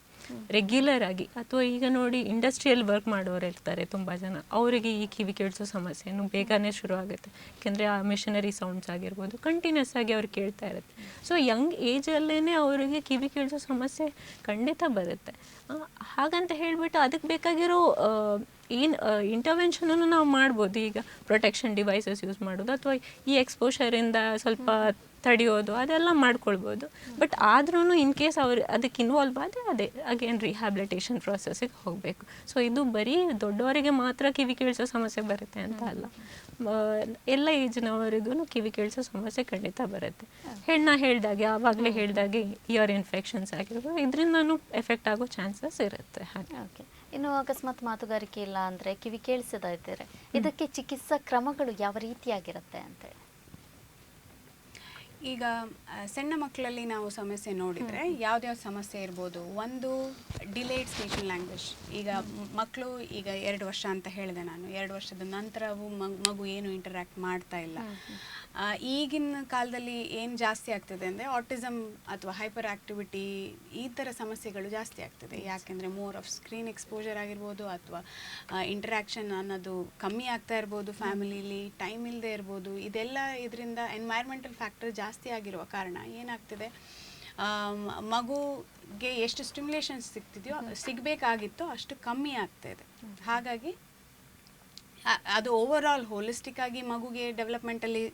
ರೆಗ್ಯುಲರ್ ಆಗಿ. ಅಥವಾ ಈಗ ನೋಡಿ ಇಂಡಸ್ಟ್ರಿಯಲ್ ವರ್ಕ್ ಮಾಡೋರು ಇರ್ತಾರೆ ತುಂಬ ಜನ, ಅವರಿಗೆ ಈ ಕಿವಿ ಕೇಳಿಸೋ ಸಮಸ್ಯೆನೂ ಬೇಗನೆ ಶುರು ಆಗುತ್ತೆ. ಯಾಕೆಂದರೆ ಆ ಮಿಷನರಿ ಸೌಂಡ್ಸ್ ಆಗಿರ್ಬೋದು ಕಂಟಿನ್ಯೂಸ್ ಆಗಿ ಅವ್ರು ಕೇಳ್ತಾ ಇರುತ್ತೆ. ಸೊ ಯಂಗ್ ಏಜಲ್ಲೇ ಅವರಿಗೆ ಕಿವಿ ಕೇಳಿಸೋ ಸಮಸ್ಯೆ ಖಂಡಿತ ಬರುತ್ತೆ. ಹಾಗಂತ ಹೇಳಿಬಿಟ್ಟು ಅದಕ್ಕೆ ಬೇಕಾಗಿರೋ ಏನು ಇಂಟರ್ವೆನ್ಷನನ್ನು ನಾವು ಮಾಡ್ಬೋದು. ಈಗ ಪ್ರೊಟೆಕ್ಷನ್ ಡಿವೈಸಸ್ ಯೂಸ್ ಮಾಡೋದು ಅಥವಾ ಈ ಎಕ್ಸ್ಪೋಷರಿಂದ ಸ್ವಲ್ಪ ತಡೆಯೋದು ಅದೆಲ್ಲ ಮಾಡ್ಕೊಳ್ಬೋದು. ಬಟ್ ಆದ್ರೂ ಇನ್ ಕೇಸ್ ಅವ್ರು ಅದಕ್ಕೆ ಇನ್ವಾಲ್ವ್ ಆದರೆ ಅದೇ ಅಗೇನ್ ರಿಹ್ಯಾಬಿಲಿಟೇಷನ್ ಪ್ರಾಸೆಸ್ಸಿಗೆ ಹೋಗಬೇಕು. ಸೊ ಇದು ಬರೀ ದೊಡ್ಡವರಿಗೆ ಮಾತ್ರ ಕಿವಿ ಕೇಳಿಸೋ ಸಮಸ್ಯೆ ಬರುತ್ತೆ ಅಂತ ಅಲ್ಲ, ಎಲ್ಲ ಏಜ್ನವರಿಗೂ ಕಿವಿ ಕೇಳಿಸೋ ಸಮಸ್ಯೆ ಖಂಡಿತ ಬರುತ್ತೆ. ಹೇಳ್ದಾಗೆ ಆವಾಗಲೇ ಹೇಳ್ದಾಗೆ ಇಯರ್ ಇನ್ಫೆಕ್ಷನ್ಸ್ ಆಗಿರ್ಬೋದು, ಇದರಿಂದನೂ ಎಫೆಕ್ಟ್ ಆಗೋ ಚಾನ್ಸಸ್ ಇರುತ್ತೆ. ಹಾಗೆ ಓಕೆ, ಇನ್ನು ಅಕಸ್ಮಾತ್ ಮಾತುಗಾರಿಕೆ ಇಲ್ಲ ಅಂದರೆ ಕಿವಿ ಕೇಳಿಸದ ಇದ್ದರೆ ಇದಕ್ಕೆ ಚಿಕಿತ್ಸಾ ಕ್ರಮಗಳು ಯಾವ ರೀತಿಯಾಗಿರುತ್ತೆ ಅಂತೇಳಿ? ಈಗ ಸಣ್ಣ ಮಕ್ಕಳಲ್ಲಿ ನಾವು ಸಮಸ್ಯೆ ನೋಡಿದರೆ ಯಾವ್ದ್ಯಾವ್ದು ಸಮಸ್ಯೆ ಇರ್ಬೋದು. ಒಂದು ಡಿಲೇಡ್ ಸ್ಪೀಚ್ ಆ್ಯಂಡ್ ಲ್ಯಾಂಗ್ವೇಜ್. ಈಗ ಮಕ್ಕಳು ಈಗ 2 ವರ್ಷ ಅಂತ ಹೇಳಿದೆ ನಾನು, 2 ವರ್ಷದ ನಂತರವೂ ಮಗು ಏನು ಇಂಟರ್ಯಾಕ್ಟ್ ಮಾಡ್ತಾ ಇಲ್ಲ. ಈಗಿನ ಕಾಲದಲ್ಲಿ ಏನು ಜಾಸ್ತಿ ಆಗ್ತದೆ ಅಂದರೆ ಆಟಿಸಮ್ ಅಥವಾ ಹೈಪರ್ ಆಕ್ಟಿವಿಟಿ ಈ ಥರ ಸಮಸ್ಯೆಗಳು ಜಾಸ್ತಿ ಆಗ್ತದೆ. ಯಾಕೆಂದರೆ ಮೋರ್ ಆಫ್ ಸ್ಕ್ರೀನ್ ಎಕ್ಸ್ಪೋಜರ್ ಆಗಿರ್ಬೋದು ಅಥವಾ ಇಂಟರ್ಯಾಕ್ಷನ್ ಅನ್ನೋದು ಕಮ್ಮಿ ಆಗ್ತಾ ಇರ್ಬೋದು, ಫ್ಯಾಮಿಲಿಲಿ ಟೈಮ್ ಇಲ್ಲದೆ ಇರ್ಬೋದು. ಇದೆಲ್ಲ ಇದರಿಂದ ಎನ್ವೈರ್ಮೆಂಟಲ್ ಫ್ಯಾಕ್ಟರ್ ಜಾಸ್ತಿ ಆಗಿರುವ ಕಾರಣ ಏನಾಗ್ತದೆ, ಮಗುಗೆ ಎಷ್ಟು ಸ್ಟಿಮ್ಯುಲೇಷನ್ ಸಿಗಬೇಕಾಗಿತ್ತೋ ಅಷ್ಟು ಕಮ್ಮಿ ಆಗ್ತಾ ಇದೆ. ಹಾಗಾಗಿ ಅದು ಓವರ್ ಆಲ್ ಹೋಲಿಸ್ಟಿಕ್ ಆಗಿ ಮಗುಗೆ ಡೆವಲಪ್ಮೆಂಟಲ್ಲಿ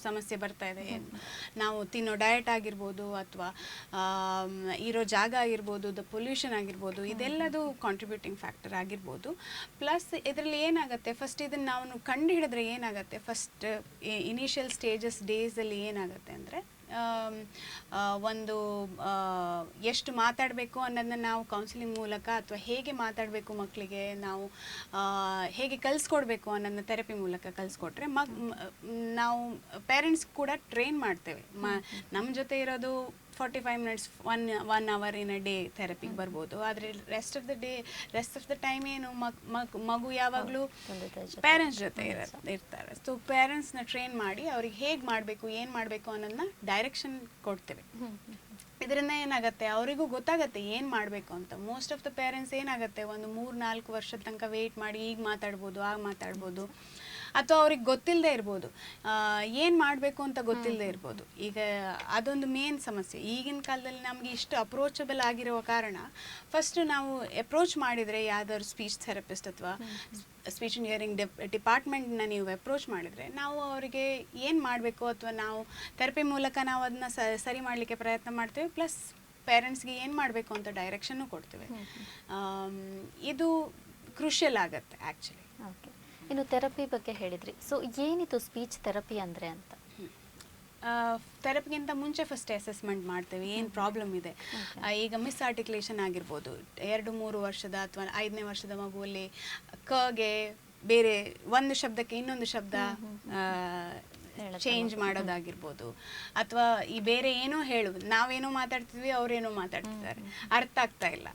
ಸಮಸ್ಯೆ ಬರ್ತಾ ಇದೆ. ನಾವು ತಿನ್ನೋ ಡಯಟ್ ಆಗಿರ್ಬೋದು ಅಥವಾ ಇರೋ ಜಾಗ ಆಗಿರ್ಬೋದು, ಪೊಲ್ಯೂಷನ್ ಆಗಿರ್ಬೋದು, ಇದೆಲ್ಲದು ಕಾಂಟ್ರಿಬ್ಯೂಟಿಂಗ್ ಫ್ಯಾಕ್ಟರ್ ಆಗಿರ್ಬೋದು. ಪ್ಲಸ್ ಇದರಲ್ಲಿ ಏನಾಗುತ್ತೆ, ಫಸ್ಟ್ ಇದನ್ನು ನಾವು ಕಂಡು ಹಿಡಿದ್ರೆ ಏನಾಗುತ್ತೆ, ಫಸ್ಟ್ ಇನಿಷಿಯಲ್ ಸ್ಟೇಜಸ್ ಡೇಸಲ್ಲಿ ಏನಾಗುತ್ತೆ ಅಂದರೆ ಒಂದು ಎಷ್ಟು ಮಾತಾಡಬೇಕು ಅನ್ನೋದನ್ನ ನಾವು ಕೌನ್ಸಿಲಿಂಗ್ ಮೂಲಕ ಅಥವಾ ಹೇಗೆ ಮಾತಾಡಬೇಕು ಮಕ್ಕಳಿಗೆ ನಾವು ಹೇಗೆ ಕಲಿಸ್ಕೊಡ್ಬೇಕು ಅನ್ನೋದನ್ನ ಥೆರಪಿ ಮೂಲಕ ಕಲಿಸ್ಕೊಟ್ರೆ ನಾವು ಪೇರೆಂಟ್ಸ್ ಕೂಡ ಟ್ರೈನ್ ಮಾಡ್ತೇವೆ. ನಮ್ಮ ಜೊತೆ ಇರೋದು 45 minutes 1 hour in a day ಥೆರಪಿಗೆ ಬರ್ಬೋದು. ಆದರೆ ರೆಸ್ಟ್ ಆಫ್ ದ ಟೈಮ್ ಏನು ಮಗು ಯಾವಾಗಲೂ ಪೇರೆಂಟ್ಸ್ ಜೊತೆ ಇರ್ತಾರೆ. ಸೊ ಪೇರೆಂಟ್ಸ್ನ ಟ್ರೈನ್ ಮಾಡಿ ಅವ್ರಿಗೆ ಹೇಗೆ ಮಾಡಬೇಕು ಏನು ಮಾಡಬೇಕು ಅನ್ನೋದನ್ನ ಡೈರೆಕ್ಷನ್ ಕೊಡ್ತೇವೆ. ಇದರಿಂದ ಏನಾಗುತ್ತೆ, ಅವರಿಗೂ ಗೊತ್ತಾಗುತ್ತೆ ಏನು ಮಾಡಬೇಕು ಅಂತ. ಮೋಸ್ಟ್ ಆಫ್ ದ ಪೇರೆಂಟ್ಸ್ ಏನಾಗುತ್ತೆ, ಒಂದು 3-4 ವರ್ಷದ ತನಕ ವೆಯ್ಟ್ ಮಾಡಿ ಈಗ ಮಾತಾಡ್ಬೋದು ಆಗ ಮಾತಾಡ್ಬೋದು, ಅಥವಾ ಅವ್ರಿಗೆ ಗೊತ್ತಿಲ್ಲದೆ ಇರ್ಬೋದು, ಏನು ಮಾಡಬೇಕು ಅಂತ ಗೊತ್ತಿಲ್ಲದೆ ಇರ್ಬೋದು. ಈಗ ಅದೊಂದು ಮೇನ್ ಸಮಸ್ಯೆ. ಈಗಿನ ಕಾಲದಲ್ಲಿ ನಮಗೆ ಇಷ್ಟು ಅಪ್ರೋಚಬಲ್ ಆಗಿರೋ ಕಾರಣ ಫಸ್ಟ್ ನಾವು ಅಪ್ರೋಚ್ ಮಾಡಿದರೆ ಯಾವ್ದಾದ್ರು ಸ್ಪೀಚ್ ಥೆರಪಿಸ್ಟ್ ಅಥವಾ ಸ್ಪೀಚ್ ಆ್ಯಂಡ್ ಹಿಯರಿಂಗ್ ಡಿಪಾರ್ಟ್ಮೆಂಟ್ನ ನೀವು ಅಪ್ರೋಚ್ ಮಾಡಿದರೆ ನಾವು ಅವರಿಗೆ ಏನು ಮಾಡಬೇಕು ಅಥವಾ ನಾವು ಥೆರಪಿ ಮೂಲಕ ನಾವು ಅದನ್ನ ಸರಿ ಮಾಡಲಿಕ್ಕೆ ಪ್ರಯತ್ನ ಮಾಡ್ತೇವೆ. ಪ್ಲಸ್ ಪೇರೆಂಟ್ಸ್ಗೆ ಏನು ಮಾಡಬೇಕು ಅಂತ ಡೈರೆಕ್ಷನ್ನು ಕೊಡ್ತೇವೆ. ಇದು ಕ್ರೂಷಿಯಲ್ ಆಗುತ್ತೆ ಆ್ಯಕ್ಚುಲಿ. ಓಕೆ, ಇನ್ನು ಥೆರಪಿ ಬಗ್ಗೆ ಹೇಳಿದ್ರಿ. ಸೊ ಏನಿದು ಸ್ಪೀಚ್ ಥೆರಪಿ ಅಂದರೆ ಅಂತ? ಥೆರಪಿಗಿಂತ ಮುಂಚೆ ಫಸ್ಟ್ ಅಸೆಸ್ಮೆಂಟ್ ಮಾಡ್ತೇವೆ, ಏನು ಪ್ರಾಬ್ಲಮ್ ಇದೆ. ಈಗ ಮಿಸ್ ಆರ್ಟಿಕ್ಯುಲೇಷನ್ ಆಗಿರ್ಬೋದು, 2-3 ವರ್ಷದ ಅಥವಾ 5ನೇ ವರ್ಷದ ಮಗುವಲ್ಲಿ ಕಗೆ ಬೇರೆ ಒಂದು ಶಬ್ದಕ್ಕೆ ಇನ್ನೊಂದು ಶಬ್ದ ಚೇಂಜ್ ಮಾಡೋದಾಗಿರ್ಬೋದು, ಅಥವಾ ಈ ಬೇರೆ ಏನೋ ನಾವೇನೋ ಮಾತಾಡ್ತಿದ್ವಿ ಅವರೇನೋ ಮಾತಾಡ್ತಿದ್ದಾರೆ, ಅರ್ಥ ಆಗ್ತಾ ಇಲ್ಲ.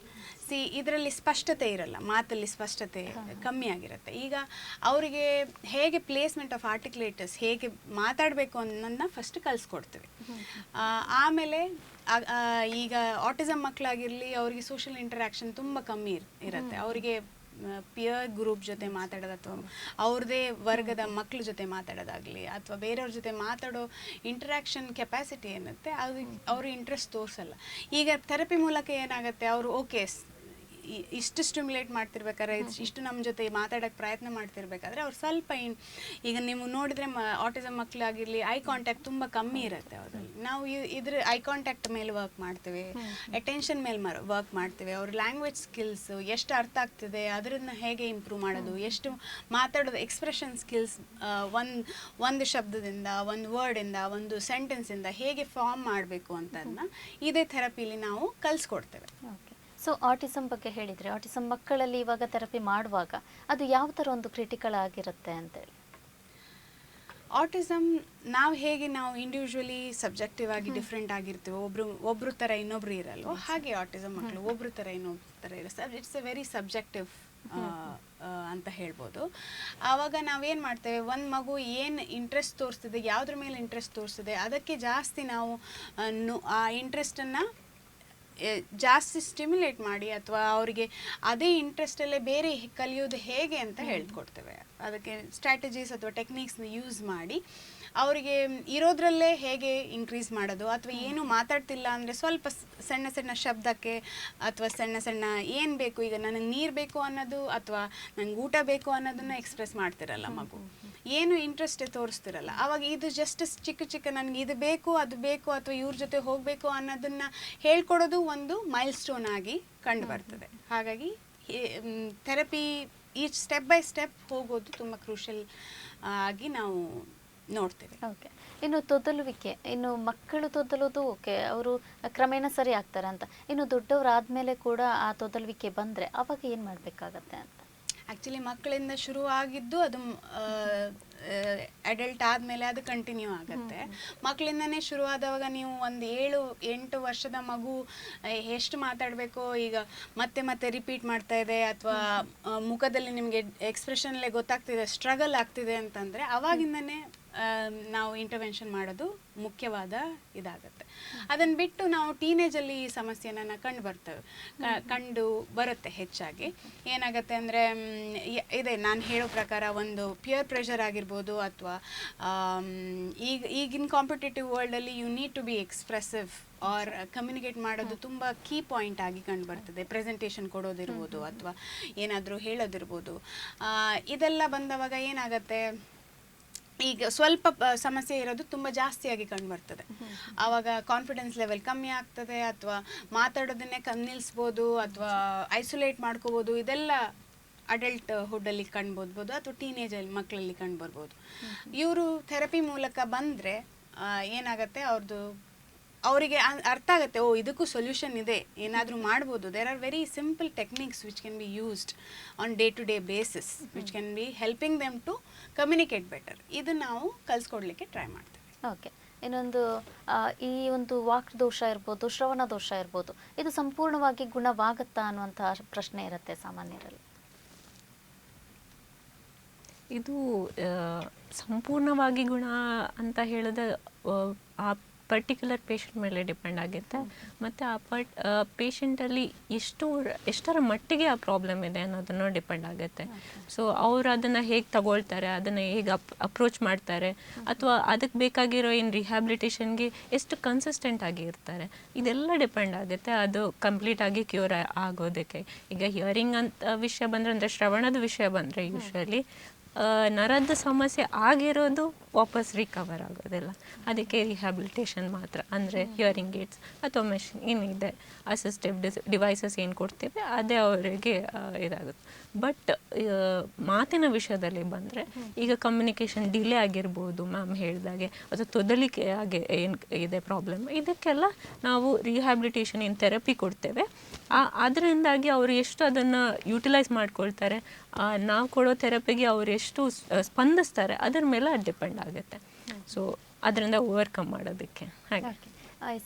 ಇದರಲ್ಲಿ ಸ್ಪಷ್ಟತೆ ಇರಲ್ಲ, ಮಾತಲ್ಲಿ ಸ್ಪಷ್ಟತೆ ಕಮ್ಮಿ ಆಗಿರುತ್ತೆ. ಈಗ ಅವರಿಗೆ ಹೇಗೆ ಪ್ಲೇಸ್ಮೆಂಟ್ ಆಫ್ ಆರ್ಟಿಕ್ಯುಲೇಟರ್ಸ್ ಹೇಗೆ ಮಾತಾಡಬೇಕು ಅನ್ನೋದನ್ನ ಫಸ್ಟ್ ಕಲಿಸ್ಕೊಡ್ತೀವಿ. ಆಮೇಲೆ ಈಗ ಆಟಿಸಮ್ ಮಕ್ಕಳಾಗಿರಲಿ ಅವರಿಗೆ ಸೋಷಿಯಲ್ ಇಂಟರಾಕ್ಷನ್ ತುಂಬ ಕಮ್ಮಿ ಇರುತ್ತೆ. ಅವರಿಗೆ ಪಿಯರ್ ಗ್ರೂಪ್ ಜೊತೆ ಮಾತಾಡೋದು ಅಥವಾ ಅವ್ರದ್ದೇ ವರ್ಗದ ಮಕ್ಕಳ ಜೊತೆ ಮಾತಾಡೋದಾಗಲಿ ಅಥವಾ ಬೇರೆಯವ್ರ ಜೊತೆ ಮಾತಾಡೋ ಇಂಟ್ರಾಕ್ಷನ್ ಕೆಪಾಸಿಟಿ ಏನಿರುತ್ತೆ ಅದು ಅವರು ಇಂಟ್ರೆಸ್ಟ್ ತೋರಿಸಲ್ಲ. ಈಗ ಥೆರಪಿ ಮೂಲಕ ಏನಾಗುತ್ತೆ, ಅವರು ಓಕೆ ಇಷ್ಟು ಸ್ಟಿಮ್ಯುಲೇಟ್ ಮಾಡ್ತಿರ್ಬೇಕಾದ್ರೆ ಇಷ್ಟು ನಮ್ಮ ಜೊತೆ ಮಾತಾಡೋಕ್ಕೆ ಪ್ರಯತ್ನ ಮಾಡ್ತಿರ್ಬೇಕಾದ್ರೆ ಅವ್ರು ಸ್ವಲ್ಪ ಈಗ ನೀವು ನೋಡಿದರೆ ಆಟಿಸಮ್ ಮಕ್ಕಳಾಗಿರಲಿ ಐ ಕಾಂಟ್ಯಾಕ್ಟ್ ತುಂಬ ಕಮ್ಮಿ ಇರುತ್ತೆ ಅವರಲ್ಲಿ. ನಾವು ಇದ್ರ ಐ ಕಾಂಟ್ಯಾಕ್ಟ್ ಮೇಲೆ ವರ್ಕ್ ಮಾಡ್ತೇವೆ, ಅಟೆನ್ಷನ್ ಮೇಲೆ ವರ್ಕ್ ಮಾಡ್ತೇವೆ. ಅವ್ರ ಲ್ಯಾಂಗ್ವೇಜ್ ಸ್ಕಿಲ್ಸ್ ಎಷ್ಟು ಅರ್ಥ ಆಗ್ತಿದೆ ಅದನ್ನು ಹೇಗೆ ಇಂಪ್ರೂವ್ ಮಾಡೋದು, ಎಷ್ಟು ಮಾತಾಡೋದು ಎಕ್ಸ್ಪ್ರೆಷನ್ ಸ್ಕಿಲ್ಸ್, ಒಂದು ಶಬ್ದದಿಂದ ಒಂದು ವರ್ಡಿಂದ ಒಂದು ಸೆಂಟೆನ್ಸಿಂದ ಹೇಗೆ ಫಾರ್ಮ್ ಮಾಡಬೇಕು ಅಂತದನ್ನ ಇದೇ ಥೆರಪಿಲಿ ನಾವು ಕಲಿಸ್ಕೊಡ್ತೇವೆ. ಸೊ ಆಟಿಸಮ್ ಬಗ್ಗೆ ಹೇಳಿದರೆ, ಆಟಿಸಮ್ ಮಕ್ಕಳಲ್ಲಿ ಇವಾಗ ಥೆರಪಿ ಮಾಡುವಾಗ ಅದು ಯಾವ ಥರ ಒಂದು ಕ್ರಿಟಿಕಲ್ ಆಗಿರುತ್ತೆ ಅಂತೇಳಿ? ಆಟಿಸಮ್ ನಾವು ಇಂಡಿವಿಜುವಲಿ ಸಬ್ಜೆಕ್ಟಿವ್ ಆಗಿ ಡಿಫ್ರೆಂಟ್ ಆಗಿರ್ತೀವಿ. ಒಬ್ರು ಥರ ಇನ್ನೊಬ್ರು ಇರಲ್ವೋ ಹಾಗೆ ಆಟಿಸಮ್ ಮಕ್ಕಳು ಒಬ್ರು ಥರ ಇನ್ನೊಬ್ರು ಥರ ಇರೋ ಇಟ್ಸ್ ಎ ವೆರಿ ಸಬ್ಜೆಕ್ಟಿವ್ ಅಂತ ಹೇಳ್ಬೋದು. ಆವಾಗ ನಾವೇನು ಮಾಡ್ತೇವೆ, ಒಂದು ಮಗು ಏನು ಇಂಟ್ರೆಸ್ಟ್ ತೋರಿಸ್ತಿದೆ, ಯಾವುದ್ರ ಮೇಲೆ ಇಂಟ್ರೆಸ್ಟ್ ತೋರಿಸ್ತಿದೆ ಅದಕ್ಕೆ ಜಾಸ್ತಿ ನಾವು ಆ ಇಂಟ್ರೆಸ್ಟನ್ನು ಜಾಸ್ತಿ ಸ್ಟಿಮ್ಯುಲೇಟ್ ಮಾಡಿ ಅಥವಾ ಅವರಿಗೆ ಅದೇ ಇಂಟ್ರೆಸ್ಟಲ್ಲೇ ಬೇರೆ ಕಲಿಯೋದು ಹೇಗೆ ಅಂತ ಹೇಳ್ಕೊಡ್ತೇವೆ. ಅದಕ್ಕೆ ಸ್ಟ್ರಾಟಜೀಸ್ ಅಥವಾ ಟೆಕ್ನಿಕ್ಸ್ನ ಯೂಸ್ ಮಾಡಿ ಅವರಿಗೆ ಇರೋದ್ರಲ್ಲೇ ಹೇಗೆ ಇನ್ಕ್ರೀಸ್ ಮಾಡೋದು, ಅಥವಾ ಏನು ಮಾತಾಡ್ತಿಲ್ಲ ಅಂದರೆ ಸ್ವಲ್ಪ ಸಣ್ಣ ಸಣ್ಣ ಶಬ್ದಕ್ಕೆ ಅಥವಾ ಸಣ್ಣ ಸಣ್ಣ ಏನು ಬೇಕು, ಈಗ ನನಗೆ ನೀರು ಬೇಕು ಅನ್ನೋದು ಅಥವಾ ನಂಗೆ ಊಟ ಬೇಕು ಅನ್ನೋದನ್ನು ಎಕ್ಸ್ಪ್ರೆಸ್ ಮಾಡ್ತಿರಲ್ಲ ಮಗು, ಏನು ಇಂಟ್ರೆಸ್ಟ್ ತೋರಿಸ್ತಿರಲ್ಲ. ಆವಾಗ ಇದು ಜಸ್ಟ್ ಚಿಕ್ಕ ನನಗೆ ಇದು ಬೇಕು ಅದು ಬೇಕು ಅಥವಾ ಇವ್ರ ಜೊತೆ ಹೋಗಬೇಕು ಅನ್ನೋದನ್ನು ಹೇಳ್ಕೊಡೋದು ಒಂದು ಮೈಲ್ ಸ್ಟೋನ್ ಆಗಿ ಕಂಡು ಬರ್ತದೆ. ಹಾಗಾಗಿ ಥೆರಪಿ ಈ ಸ್ಟೆಪ್ ಬೈ ಸ್ಟೆಪ್ ಹೋಗೋದು ತುಂಬ ಕ್ರೂಷಲ್ ಆಗಿ ನಾವು ನೋಡ್ತೇವೆ. ಓಕೆ, ಇನ್ನು ತೊದಲುವಿಕೆ, ಇನ್ನು ಮಕ್ಕಳು ತೊದಲೋದು ಓಕೆ, ಅವರು ಕ್ರಮೇಣ ಸರಿ ಆಗ್ತಾರೆ ಅಂತ. ಇನ್ನು ದೊಡ್ಡವರಾದ್ಮೇಲೆ ಕೂಡ ಆ ತೊದಲುವಿಕೆ ಬಂದರೆ ಅವಾಗ ಏನು ಮಾಡಬೇಕಾಗತ್ತೆ ಅಂತ? ಆ್ಯಕ್ಚುಲಿ ಮಕ್ಕಳಿಂದ ಶುರು ಆಗಿದ್ದು ಅದು ಅಡಲ್ಟ್ ಆದಮೇಲೆ ಅದು ಕಂಟಿನ್ಯೂ ಆಗುತ್ತೆ. ಮಕ್ಕಳಿಂದನೇ ಶುರುವಾದವಾಗ ನೀವು ಒಂದು 7-8 ವರ್ಷದ ಮಗು ಎಷ್ಟು ಮಾತಾಡಬೇಕೋ ಈಗ ಮತ್ತೆ ಮತ್ತೆ ರಿಪೀಟ್ ಮಾಡ್ತಾ ಇದೆ ಅಥವಾ ಮುಖದಲ್ಲಿ ನಿಮಗೆ ಎಕ್ಸ್ಪ್ರೆಷನ್ಲೇ ಗೊತ್ತಾಗ್ತಿದೆ, ಸ್ಟ್ರಗಲ್ ಆಗ್ತಿದೆ ಅಂತಂದರೆ ಅವಾಗಿಂದನೇ ನಾವು ಇಂಟರ್ವೆನ್ಷನ್ ಮಾಡೋದು ಮುಖ್ಯವಾದ ಇದಾಗುತ್ತೆ. ಅದನ್ನು ಬಿಟ್ಟು ನಾವು ಟೀನೇಜಲ್ಲಿ ಈ ಸಮಸ್ಯೆನ ಕಂಡು ಬರುತ್ತೆ ಹೆಚ್ಚಾಗಿ. ಏನಾಗುತ್ತೆ ಅಂದರೆ ಇದೆ ನಾನು ಹೇಳೋ ಪ್ರಕಾರ ಒಂದು ಪಿಯರ್ ಪ್ರೆಷರ್ ಆಗಿರ್ಬೋದು ಅಥವಾ ಈಗಿನ ಕಾಂಪಿಟೇಟಿವ್ ವರ್ಲ್ಡಲ್ಲಿ you need to be expressive or communicate ಮಾಡೋದು ತುಂಬ ಕೀ ಪಾಯಿಂಟ್ ಆಗಿ ಕಂಡು ಬರ್ತದೆ. ಪ್ರೆಸೆಂಟೇಷನ್ ಕೊಡೋದಿರ್ಬೋದು ಅಥವಾ ಏನಾದರೂ ಹೇಳೋದಿರ್ಬೋದು. ಇದೆಲ್ಲ ಬಂದವಾಗ ಏನಾಗುತ್ತೆ, ಈಗ ಸ್ವಲ್ಪ ಸಮಸ್ಯೆ ಇರೋದು ತುಂಬ ಜಾಸ್ತಿಯಾಗಿ ಕಂಡುಬರ್ತದೆ. ಆವಾಗ ಕಾನ್ಫಿಡೆನ್ಸ್ ಲೆವೆಲ್ ಕಮ್ಮಿ ಆಗ್ತದೆ ಅಥವಾ ಮಾತಾಡೋದನ್ನೇ ನಿಲ್ಲಿಸ್ಬೋದು ಅಥವಾ ಐಸೋಲೇಟ್ ಮಾಡ್ಕೋಬೋದು. ಇದೆಲ್ಲ ಅಡಲ್ಟ್ ಹುಡ್ಡಲ್ಲಿ ಕಂಡುಬರ್ಬೋದು ಅಥವಾ ಟೀನೇಜಲ್ಲಿ ಮಕ್ಕಳಲ್ಲಿ ಕಂಡುಬರ್ಬೋದು. ಇವರು ಥೆರಪಿ ಮೂಲಕ ಬಂದರೆ ಏನಾಗುತ್ತೆ, ಅವರಿಗೆ ಅರ್ಥ ಆಗುತ್ತೆ, ಓ ಇದಕ್ಕೂ ಸೊಲ್ಯೂಷನ್ ಇದೆ, ಏನಾದರೂ ಮಾಡ್ಬೋದು. There are very simple techniques which can be used on day to day basis which can be helping them to communicate better. ಇದು ನಾವು ಕಲಿಸ್ಕೊಡ್ಲಿಕ್ಕೆ ಟ್ರೈ ಮಾಡ್ತೇವೆ. ಓಕೆ, ಇನ್ನೊಂದು ಈ ಒಂದು ವಾಕ್ ದೋಷ ಇರ್ಬೋದು, ಶ್ರವಣ ದೋಷ ಇರ್ಬೋದು, ಇದು ಸಂಪೂರ್ಣವಾಗಿ ಗುಣವಾಗುತ್ತಾ ಅನ್ನುವಂಥ ಪ್ರಶ್ನೆ ಇರುತ್ತೆ ಸಾಮಾನ್ಯರಲ್ಲಿ. ಇದು ಸಂಪೂರ್ಣವಾಗಿ ಗುಣ ಅಂತ ಹೇಳಿದ್ರೆ ಆ ಪರ್ಟಿಕ್ಯುಲರ್ ಪೇಷಂಟ್ ಮೇಲೆ ಡಿಪೆಂಡ್ ಆಗುತ್ತೆ. ಮತ್ತು ಆ ಪೇಷಂಟಲ್ಲಿ ಎಷ್ಟರ ಮಟ್ಟಿಗೆ ಆ ಪ್ರಾಬ್ಲಮ್ ಇದೆ ಅನ್ನೋದನ್ನು ಡಿಪೆಂಡ್ ಆಗುತ್ತೆ. ಸೊ ಅವರು ಅದನ್ನು ಹೇಗೆ ತಗೊಳ್ತಾರೆ, ಅದನ್ನು ಹೇಗೆ ಅಪ್ರೋಚ್ ಮಾಡ್ತಾರೆ, ಅಥವಾ ಅದಕ್ಕೆ ಬೇಕಾಗಿರೋ ರಿಹ್ಯಾಬಿಲಿಟೇಷನ್ಗೆ ಎಷ್ಟು ಕನ್ಸಿಸ್ಟೆಂಟ್ ಆಗಿ ಇರ್ತಾರೆ, ಇದೆಲ್ಲ ಡಿಪೆಂಡ್ ಆಗುತ್ತೆ ಅದು ಕಂಪ್ಲೀಟಾಗಿ ಕ್ಯೂರ್ ಆಗೋದಕ್ಕೆ. ಈಗ ಹಿಯರಿಂಗ್ ಅಂತ ವಿಷಯ ಬಂದರೆ, ಅಂದರೆ ಶ್ರವಣದ ವಿಷಯ ಬಂದರೆ, ಯೂಶ್ವಲಿ ನರದ ಸಮಸ್ಯೆ ಆಗಿರೋದು ವಾಪಸ್ ರಿಕವರ್ ಆಗೋದಿಲ್ಲ. ಅದಕ್ಕೆ ರಿಹ್ಯಾಬಿಲಿಟೇಷನ್ ಮಾತ್ರ, ಅಂದರೆ ಹಿಯರಿಂಗ್ ಏಡ್ಸ್ ಅಥವಾ ಮೆಷಿನ್ ಏನಿದೆ, ಅಸಿಸ್ಟಿವ್ ಡಿವೈಸಸ್ ಏನು ಕೊಡ್ತೀವಿ ಅದೇ ಅವರಿಗೆ ಇದಾಗುತ್ತೆ. ಬಟ್ ಮಾತಿನ ವಿಷಯದಲ್ಲಿ ಬಂದರೆ, ಈಗ ಕಮ್ಯುನಿಕೇಷನ್ ಡಿಲೇ ಆಗಿರ್ಬೋದು ಮ್ಯಾಮ್ ಹೇಳಿದಾಗೆ, ಅಥವಾ ತೊದಲಿಕೆ ಆಗಿ ಏನು ಇದೆ ಪ್ರಾಬ್ಲಮ್, ಇದಕ್ಕೆಲ್ಲ ನಾವು ರಿಹ್ಯಾಬಿಲಿಟೇಷನ್ ಏನು ಥೆರಪಿ ಕೊಡ್ತೇವೆ, ಅದರಿಂದಾಗಿ ಅವರು ಎಷ್ಟು ಅದನ್ನು ಯುಟಿಲೈಸ್ ಮಾಡ್ಕೊಳ್ತಾರೆ, ನಾವು ಕೊಡೋ ಥೆರಪಿಗೆ ಅವರು ಎಷ್ಟು ಸ್ಪಂದಿಸ್ತಾರೆ, ಅದರ ಮೇಲೆ ಡಿಪೆಂಡ್ ಆಗುತ್ತೆ. ಸೊ ಅದರಿಂದ ಓವರ್ಕಮ್ ಮಾಡೋದಕ್ಕೆ ಹಾಗೆ.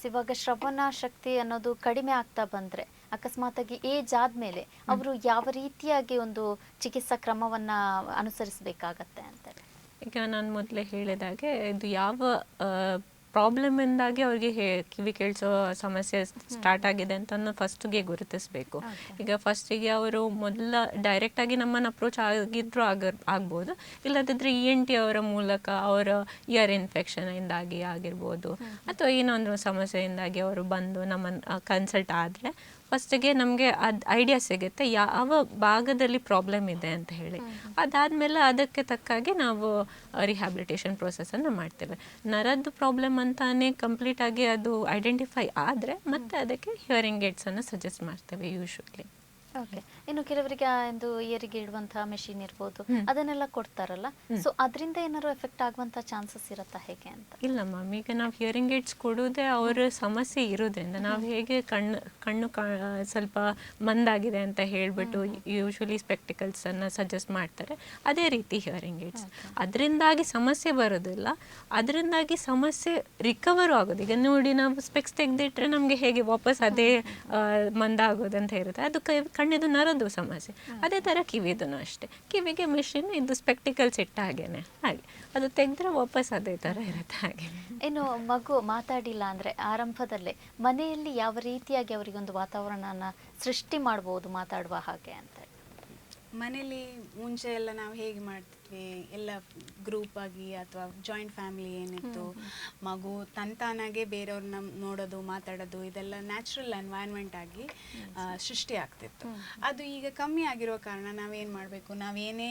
ಇವಾಗ ಶ್ರವಣ ಶಕ್ತಿ ಅನ್ನೋದು ಕಡಿಮೆ ಆಗ್ತಾ ಬಂದರೆ, ಅಕಸ್ಮಾತಾಗಿ ಏಜ್ ಆದಮೇಲೆ ಅವರು ಯಾವ ರೀತಿಯಾಗಿ ಒಂದು ಚಿಕಿತ್ಸಾ ಕ್ರಮವನ್ನು ಅನುಸರಿಸಬೇಕಾಗತ್ತೆ ಅಂತ? ಈಗ ನಾನು ಮೊದಲೇ ಹೇಳಿದಾಗೆ, ಇದು ಯಾವ ಪ್ರಾಬ್ಲಮಿಂದಾಗಿ ಅವ್ರಿಗೆ ಕಿವಿ ಕೇಳಿಸೋ ಸಮಸ್ಯೆ ಸ್ಟಾರ್ಟ್ ಆಗಿದೆ ಅಂತ ಫಸ್ಟಿಗೆ ಗುರುತಿಸಬೇಕು. ಈಗ ಫಸ್ಟಿಗೆ ಅವರು ಮೊದಲ ಡೈರೆಕ್ಟಾಗಿ ನಮ್ಮನ್ನು ಅಪ್ರೋಚ್ ಆಗಿದ್ರು ಆಗ್ಬೋದು, ಇಲ್ಲದಿದ್ದರೆ ENT ಅವರ ಮೂಲಕ ಅವರ ಇಯರ್ ಇನ್ಫೆಕ್ಷನಿಂದಾಗಿ ಆಗಿರ್ಬೋದು, ಅಥವಾ ಏನೊಂದು ಸಮಸ್ಯೆಯಿಂದಾಗಿ ಅವರು ಬಂದು ನಮ್ಮನ್ನು ಕನ್ಸಲ್ಟ್ ಆದರೆ ಫಸ್ಟಿಗೆ ನಮಗೆ ಅದು ಐಡಿಯಾ ಸಿಗುತ್ತೆ ಯಾವ ಭಾಗದಲ್ಲಿ ಪ್ರಾಬ್ಲಮ್ ಇದೆ ಅಂತ ಹೇಳಿ. ಅದಾದಮೇಲೆ ಅದಕ್ಕೆ ತಕ್ಕಾಗಿ ನಾವು ರಿಹ್ಯಾಬಿಲಿಟೇಷನ್ ಪ್ರೊಸೆಸನ್ನು ಮಾಡ್ತೇವೆ. ನರದ್ದು ಪ್ರಾಬ್ಲಮ್ ಅಂತಾನೆ ಕಂಪ್ಲೀಟಾಗಿ ಅದು ಐಡೆಂಟಿಫೈ ಆದರೆ ಮತ್ತೆ ಅದಕ್ಕೆ ಹಿಯರಿಂಗ್ ಏಡ್ಸನ್ನು ಸಜೆಸ್ಟ್ ಮಾಡ್ತೇವೆ ಯೂಶ್ವಲಿ. ಓಕೆ, ಇನ್ನು ಕೆಲವರಿಗೆ ಒಂದು ಇಯರಿಗೆ ಇಡುವಂತಹ ಮೆಷಿನ್ ಇರ್ಬೋದು, ಅದನ್ನೆಲ್ಲ ಕೊಡ್ತಾರಲ್ಲ, ಸೊ ಅದರಿಂದ ಏನಾದ್ರು ಎಫೆಕ್ಟ್ ಆಗುವಂಥ ಚಾನ್ಸಸ್ ಇರುತ್ತಾ ಹೇಗೆ ಅಂತ? ಇಲ್ಲ ಮ್ಯಾಮ್, ಈಗ ನಾವು ಹಿಯರಿಂಗ್ ಏಡ್ಸ್ ಕೊಡೋದೇ ಅವರ ಸಮಸ್ಯೆ ಇರೋದ್ರಿಂದ, ನಾವು ಹೇಗೆ ಕಣ್ಣು ಸ್ವಲ್ಪ ಮಂದಾಗಿದೆ ಅಂತ ಹೇಳಿಬಿಟ್ಟು ಯೂಶ್ವಲಿ ಸ್ಪೆಕ್ಟಿಕಲ್ಸನ್ನು ಸಜೆಸ್ಟ್ ಮಾಡ್ತಾರೆ, ಅದೇ ರೀತಿ ಹಿಯರಿಂಗ್ ಏಡ್ಸ್. ಅದರಿಂದಾಗಿ ಸಮಸ್ಯೆ ಬರೋದಿಲ್ಲ, ಅದರಿಂದಾಗಿ ಸಮಸ್ಯೆ ರಿಕವರ್ ಆಗೋದು. ಈಗ ನೋಡಿ, ನಾವು ಸ್ಪೆಕ್ಸ್ ತೆಗೆದಿಟ್ರೆ ನಮಗೆ ಹೇಗೆ ವಾಪಸ್ ಅದೇ ಮಂದ ಆಗೋದಂತ ಇರುತ್ತೆ, ಅದು ಕಣ್ಣಿದು ನರದು ಸಮಸ್ಯೆ. ಅದೇ ಥರ ಕಿವಿದೂ ಅಷ್ಟೇ, ಕಿವಿಗೆ ಮಿಷಿನ್ ಇದು ಸ್ಪೆಕ್ಟಿಕಲ್ಸ್ ಇಟ್ಟ ಹಾಗೇನೆ, ಹಾಗೆ ಅದು ತೆಗೆದ್ರೆ ವಾಪಸ್ ಅದೇ ಥರ ಇರುತ್ತೆ ಹಾಗೆ. ಇನ್ನು ಮಗು ಮಾತಾಡಿಲ್ಲ ಅಂದರೆ ಆರಂಭದಲ್ಲೇ ಮನೆಯಲ್ಲಿ ಯಾವ ರೀತಿಯಾಗಿ ಅವರಿಗೊಂದು ವಾತಾವರಣನ ಸೃಷ್ಟಿ ಮಾಡ್ಬೋದು ಮಾತಾಡುವ ಹಾಗೆ ಅಂತ? ಮನೇಲಿ ಮುಂಚೆ ಎಲ್ಲ ನಾವು ಹೇಗೆ ಮಾಡ್ತಿದ್ವಿ, ಎಲ್ಲ ಗ್ರೂಪ್ ಆಗಿ ಅಥವಾ ಜಾಯಿಂಟ್ ಫ್ಯಾಮಿಲಿ ಏನಿತ್ತು, ಮಗು ತಂತಾನಾಗೆ ಬೇರೆಯವ್ರನ್ನ ನೋಡೋದು ಮಾತಾಡೋದು ಇದೆಲ್ಲ ನ್ಯಾಚುರಲ್ ಎನ್ವೈರ್ನ್ಮೆಂಟ್ ಆಗಿ ಸೃಷ್ಟಿ ಆಗ್ತಿತ್ತು. ಅದು ಈಗ ಕಮ್ಮಿ ಆಗಿರೋ ಕಾರಣ ನಾವೇನು ಮಾಡಬೇಕು, ನಾವೇನೇ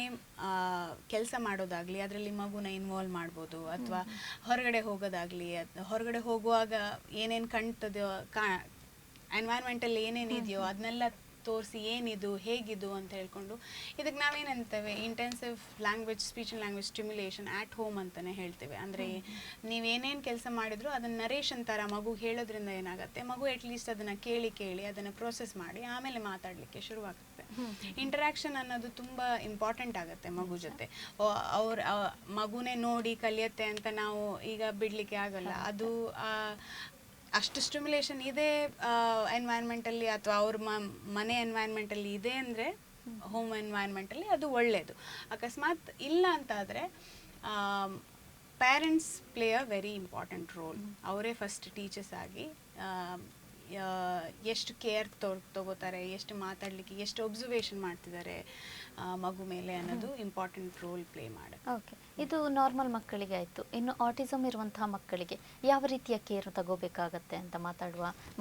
ಕೆಲಸ ಮಾಡೋದಾಗಲಿ ಅದರಲ್ಲಿ ಮಗುನ ಇನ್ವಾಲ್ವ್ ಮಾಡ್ಬೋದು, ಅಥವಾ ಹೊರಗಡೆ ಹೋಗೋದಾಗಲಿ, ಹೊರಗಡೆ ಹೋಗುವಾಗ ಏನೇನು ಕಾಣ್ತದೋ ಎನ್ವೈರ್ನ್ಮೆಂಟಲ್ಲಿ ಏನೇನಿದೆಯೋ ಅದನ್ನೆಲ್ಲ ತೋರಿಸಿ ಏನಿದು ಹೇಗಿದು ಅಂತ ಹೇಳ್ಕೊಂಡು, ಇದಕ್ಕೆ ನಾವೇನಂತೇವೆ intensive speech and language stimulation at home ಅಂತಲೇ ಹೇಳ್ತೇವೆ. ಅಂದರೆ ನೀವೇನೇನು ಕೆಲಸ ಮಾಡಿದ್ರು ಅದನ್ನು ನರೇಷನ್ ಥರ ಮಗು ಹೇಳೋದ್ರಿಂದ ಏನಾಗುತ್ತೆ, ಮಗು ಅಟ್ಲೀಸ್ಟ್ ಅದನ್ನು ಕೇಳಿ ಅದನ್ನು ಪ್ರೋಸೆಸ್ ಮಾಡಿ ಆಮೇಲೆ ಮಾತಾಡಲಿಕ್ಕೆ ಶುರುವಾಗುತ್ತೆ. ಇಂಟರಾಕ್ಷನ್ ಅನ್ನೋದು ತುಂಬ ಇಂಪಾರ್ಟೆಂಟ್ ಆಗುತ್ತೆ ಮಗು ಜೊತೆ. ಅವ್ರ ಮಗುನೇ ನೋಡಿ ಕಲಿಯುತ್ತೆ ಅಂತ ನಾವು ಈಗ ಬಿಡಲಿಕ್ಕೆ ಆಗಲ್ಲ. ಅದು ಅಷ್ಟು ಸ್ಟಿಮ್ಯುಲೇಷನ್ ಇದೆ ಎನ್ವೈರ್ನ್ಮೆಂಟಲ್ಲಿ ಅಥವಾ ಅವ್ರ ಮನೆ ಎನ್ವೈರ್ನ್ಮೆಂಟಲ್ಲಿ ಇದೆ ಅಂದರೆ, ಹೋಮ್ ಎನ್ವೈರ್ನ್ಮೆಂಟಲ್ಲಿ ಅದು ಒಳ್ಳೆಯದು. ಅಕಸ್ಮಾತ್ ಇಲ್ಲ ಅಂತಾದರೆ parents play a very important role. ಅವರೇ ಫಸ್ಟ್ ಟೀಚರ್ಸ್ ಆಗಿ ಎಷ್ಟು ಕೇರ್ ತಗೋತಾರೆ, ಎಷ್ಟು ಮಾತಾಡಲಿಕ್ಕೆ, ಎಷ್ಟು ಒಬ್ಸರ್ವೇಷನ್ ಮಾಡ್ತಿದ್ದಾರೆ ಮಗು ಮೇಲೆ ಅನ್ನೋದು ಇಂಪಾರ್ಟೆಂಟ್ ರೋಲ್ ಪ್ಲೇ ಮಾಡುತ್ತೆ. ಓಕೆ, ಇದು ನಾರ್ಮಲ್ ಮಕ್ಕಳಿಗೆ ಆಯಿತು. ಇನ್ನು ಆಟಿಸಮ್ ಇರುವಂತಹ ಮಕ್ಕಳಿಗೆ ಯಾವ ರೀತಿಯ ಕೇರ್ ತಗೋಬೇಕಾಗತ್ತೆ ಅಂತ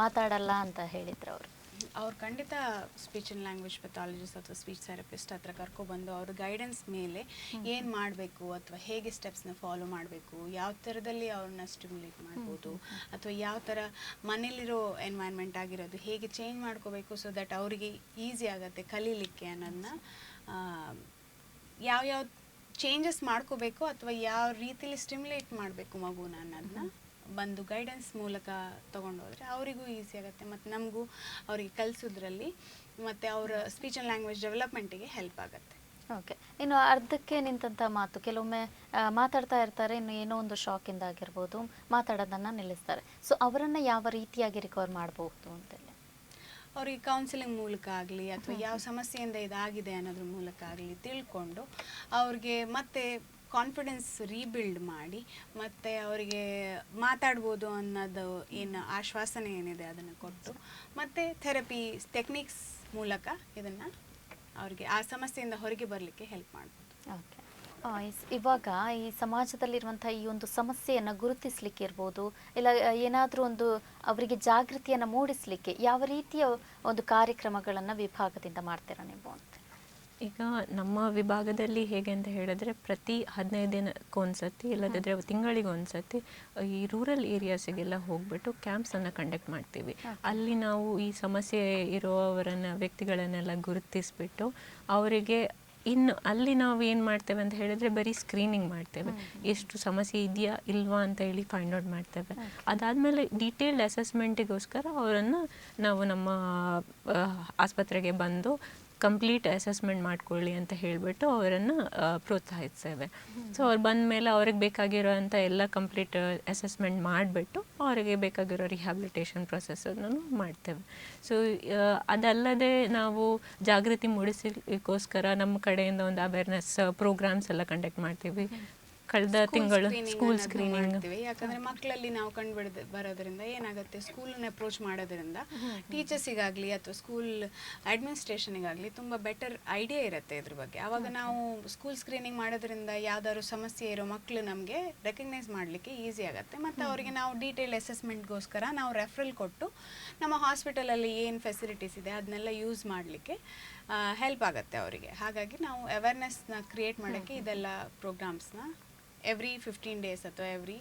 ಮಾತಾಡಲ್ಲ ಅಂತ ಹೇಳಿದ್ರು ಅವ್ರು ಖಂಡಿತ ಸ್ಪೀಚ್ ಆ್ಯಂಡ್ ಲ್ಯಾಂಗ್ವೇಜ್ ಪೆಥಾಲಜಿಸ್ಟ್ ಅಥವಾ ಸ್ಪೀಚ್ ಥೆರಪಿಸ್ಟ್ ಹತ್ರ ಕರ್ಕೊಬಂದು ಅವ್ರ ಗೈಡೆನ್ಸ್ ಮೇಲೆ ಏನು ಮಾಡಬೇಕು ಅಥವಾ ಹೇಗೆ ಸ್ಟೆಪ್ಸ್ನ ಫಾಲೋ ಮಾಡಬೇಕು, ಯಾವ ಥರದಲ್ಲಿ ಅವ್ರನ್ನ ಸ್ಟಿಮ್ಯುಲೇಟ್ ಮಾಡ್ಬೋದು, ಅಥವಾ ಯಾವ ಥರ ಮನೇಲಿರೋ ಎನ್ವೈರ್ನ್ಮೆಂಟ್ ಆಗಿರೋದು ಹೇಗೆ ಚೇಂಜ್ ಮಾಡ್ಕೋಬೇಕು ಸೊ ದಟ್ ಅವರಿಗೆ ಈಸಿ ಆಗುತ್ತೆ ಕಲೀಲಿಕ್ಕೆ ಅನ್ನೋದನ್ನ, ಯಾವ್ಯಾವ ಚೇಂಜಸ್ ಮಾಡ್ಕೋಬೇಕು ಅಥವಾ ಯಾವ ರೀತಿಲಿ ಸ್ಟಿಮ್ಯುಲೇಟ್ ಮಾಡಬೇಕು ಮಗುನ ಅನ್ನೋದನ್ನ ಬಂದು ಗೈಡೆನ್ಸ್ ಮೂಲಕ ತೊಗೊಂಡೋದ್ರೆ ಅವರಿಗೂ ಈಸಿ ಆಗುತ್ತೆ, ಮತ್ತು ನಮಗೂ ಅವರಿಗೆ ಕಲಿಸೋದ್ರಲ್ಲಿ ಮತ್ತು ಅವರ ಸ್ಪೀಚ್ ಆ್ಯಂಡ್ ಲ್ಯಾಂಗ್ವೇಜ್ ಡೆವಲಪ್ಮೆಂಟಿಗೆ ಹೆಲ್ಪ್ ಆಗುತ್ತೆ. ಓಕೆ, ಇನ್ನು ಅರ್ಧಕ್ಕೆ ನಿಂತಹ ಮಾತು ಕೆಲವೊಮ್ಮೆ ಮಾತಾಡ್ತಾ ಇರ್ತಾರೆ, ಇನ್ನು ಏನೋ ಒಂದು ಶಾಕಿಂದ ಆಗಿರ್ಬೋದು ಮಾತಾಡೋದನ್ನು ನಿಲ್ಲಿಸ್ತಾರೆ. ಸೊ ಅವರನ್ನು ಯಾವ ರೀತಿಯಾಗಿ ರಿಕವರ್ ಮಾಡಬಹುದು ಅಂತೇಳಿ ಅವ್ರಿಗೆ ಕೌನ್ಸಿಲಿಂಗ್ ಮೂಲಕ ಆಗಲಿ ಅಥವಾ ಯಾವ ಸಮಸ್ಯೆಯಿಂದ ಇದಾಗಿದೆ ಅನ್ನೋದ್ರ ಮೂಲಕ ಆಗಲಿ ತಿಳ್ಕೊಂಡು ಅವ್ರಿಗೆ ಮತ್ತೆ ಕಾನ್ಫಿಡೆನ್ಸ್ ರೀಬಿಲ್ಡ್ ಮಾಡಿ ಮತ್ತು ಅವರಿಗೆ ಮಾತಾಡ್ಬೋದು ಅನ್ನೋದು ಏನು ಆಶ್ವಾಸನೆ ಏನಿದೆ ಅದನ್ನು ಕೊಟ್ಟು ಮತ್ತು ಥೆರಪಿ ಟೆಕ್ನಿಕ್ಸ್ ಮೂಲಕ ಇದನ್ನು ಅವರಿಗೆ ಆ ಸಮಸ್ಯೆಯಿಂದ ಹೊರಗೆ ಬರಲಿಕ್ಕೆ ಹೆಲ್ಪ್ ಮಾಡ್ಬೋದು. ಓಕೆ, ಇವಾಗ ಈ ಸಮಾಜದಲ್ಲಿರುವಂಥ ಈ ಒಂದು ಸಮಸ್ಯೆಯನ್ನು ಗುರುತಿಸಲಿಕ್ಕೆ ಇರ್ಬೋದು, ಇಲ್ಲ ಏನಾದರೂ ಒಂದು ಅವರಿಗೆ ಜಾಗೃತಿಯನ್ನು ಮೂಡಿಸಲಿಕ್ಕೆ ಯಾವ ರೀತಿಯ ಒಂದು ಕಾರ್ಯಕ್ರಮಗಳನ್ನು ವಿಭಾಗದಿಂದ ಮಾಡ್ತೀರಾ ನೀವು ಅಂತ? ಈಗ ನಮ್ಮ ವಿಭಾಗದಲ್ಲಿ ಹೇಗೆ ಅಂತ ಹೇಳಿದ್ರೆ ಪ್ರತಿ 15 ದಿನಕ್ಕೊಂದ್ಸತಿ ಇಲ್ಲದಿದ್ದರೆ ತಿಂಗಳಿಗೊಂದ್ಸತಿ ಈ ರೂರಲ್ ಏರಿಯಾಸಿಗೆಲ್ಲ ಹೋಗ್ಬಿಟ್ಟು ಕ್ಯಾಂಪ್ಸನ್ನು ಕಂಡಕ್ಟ್ ಮಾಡ್ತೀವಿ. ಅಲ್ಲಿ ನಾವು ಈ ಸಮಸ್ಯೆ ವ್ಯಕ್ತಿಗಳನ್ನೆಲ್ಲ ಗುರುತಿಸ್ಬಿಟ್ಟು ಅವರಿಗೆ ಇನ್ನು ಅಲ್ಲಿ ನಾವು ಏನು ಮಾಡ್ತೇವೆ ಅಂತ ಹೇಳಿದರೆ ಬರೀ ಸ್ಕ್ರೀನಿಂಗ್ ಮಾಡ್ತೇವೆ, ಎಷ್ಟು ಸಮಸ್ಯೆ ಇದೆಯಾ ಇಲ್ವಾ ಅಂತ ಹೇಳಿ ಫೈಂಡ್ ಔಟ್ ಮಾಡ್ತೇವೆ. ಅದಾದಮೇಲೆ ಡೀಟೇಲ್ಡ್ ಅಸೆಸ್ಮೆಂಟಿಗೋಸ್ಕರ ಅವರನ್ನು ನಾವು ನಮ್ಮ ಆಸ್ಪತ್ರೆಗೆ ಬಂದು ಕಂಪ್ಲೀಟ್ ಅಸೆಸ್ಮೆಂಟ್ ಮಾಡ್ಕೊಳ್ಳಿ ಅಂತ ಹೇಳಿಬಿಟ್ಟು ಅವರನ್ನು ಪ್ರೋತ್ಸಾಹಿಸ್ತೇವೆ. ಸೊ ಅವ್ರು ಬಂದ ಮೇಲೆ ಅವ್ರಿಗೆ ಬೇಕಾಗಿರೋಂಥ ಎಲ್ಲ ಕಂಪ್ಲೀಟ್ ಅಸೆಸ್ಮೆಂಟ್ ಮಾಡಿಬಿಟ್ಟು ಅವರಿಗೆ ಬೇಕಾಗಿರೋ ರಿಹ್ಯಾಬಿಲಿಟೇಷನ್ ಪ್ರೊಸೆಸನ್ನು ಮಾಡ್ತೇವೆ. ಸೊ ಅದಲ್ಲದೆ ನಾವು ಜಾಗೃತಿ ಮೂಡಿಸಲಿಕ್ಕೋಸ್ಕರ ನಮ್ಮ ಕಡೆಯಿಂದ ಒಂದು ಅವೇರ್ನೆಸ್ ಪ್ರೋಗ್ರಾಮ್ಸ್ ಎಲ್ಲ ಕಂಡಕ್ಟ್ ಮಾಡ್ತೀವಿ. ಕಳೆದ ತಿಂಗಳು ಸ್ಕೂಲ್ ಸ್ಕ್ರೀನಿಂಗ್ ಮಾಡ್ತೀವಿ. ಯಾಕಂದರೆ ಮಕ್ಕಳಲ್ಲಿ ನಾವು ಕಂಡು ಬರೋದ್ರಿಂದ ಏನಾಗುತ್ತೆ, ಸ್ಕೂಲನ್ನ ಅಪ್ರೋಚ್ ಮಾಡೋದ್ರಿಂದ ಟೀಚರ್ಸಿಗಾಗಲಿ ಅಥವಾ ಸ್ಕೂಲ್ ಅಡ್ಮಿನಿಸ್ಟ್ರೇಷನಿಗಾಗಲಿ ತುಂಬ ಬೆಟರ್ ಐಡಿಯಾ ಇರುತ್ತೆ ಇದ್ರ ಬಗ್ಗೆ. ಆವಾಗ ನಾವು ಸ್ಕೂಲ್ ಸ್ಕ್ರೀನಿಂಗ್ ಮಾಡೋದ್ರಿಂದ ಯಾವ್ದಾದ್ರು ಸಮಸ್ಯೆ ಇರೋ ಮಕ್ಕಳು ನಮಗೆ ರೆಕಗ್ನೈಸ್ ಮಾಡಲಿಕ್ಕೆ ಈಸಿ ಆಗುತ್ತೆ. ಮತ್ತು ಅವರಿಗೆ ನಾವು ಡೀಟೇಲ್ ಅಸೆಸ್ಮೆಂಟ್ಗೋಸ್ಕರ ನಾವು ರೆಫರಲ್ ಕೊಟ್ಟು ನಮ್ಮ ಹಾಸ್ಪಿಟಲಲ್ಲಿ ಏನು ಫೆಸಿಲಿಟೀಸ್ ಇದೆ ಅದನ್ನೆಲ್ಲ ಯೂಸ್ ಮಾಡಲಿಕ್ಕೆ ಹೆಲ್ಪ್ ಆಗುತ್ತೆ ಅವರಿಗೆ. ಹಾಗಾಗಿ ನಾವು ಅವೇರ್ನೆಸ್ನ ಕ್ರಿಯೇಟ್ ಮಾಡೋಕ್ಕೆ ಇದೆಲ್ಲ ಪ್ರೋಗ್ರಾಮ್ಸ್ನ ಎವ್ರಿ 15 ಡೇಸ್ ಅಥವಾ ಎವ್ರಿ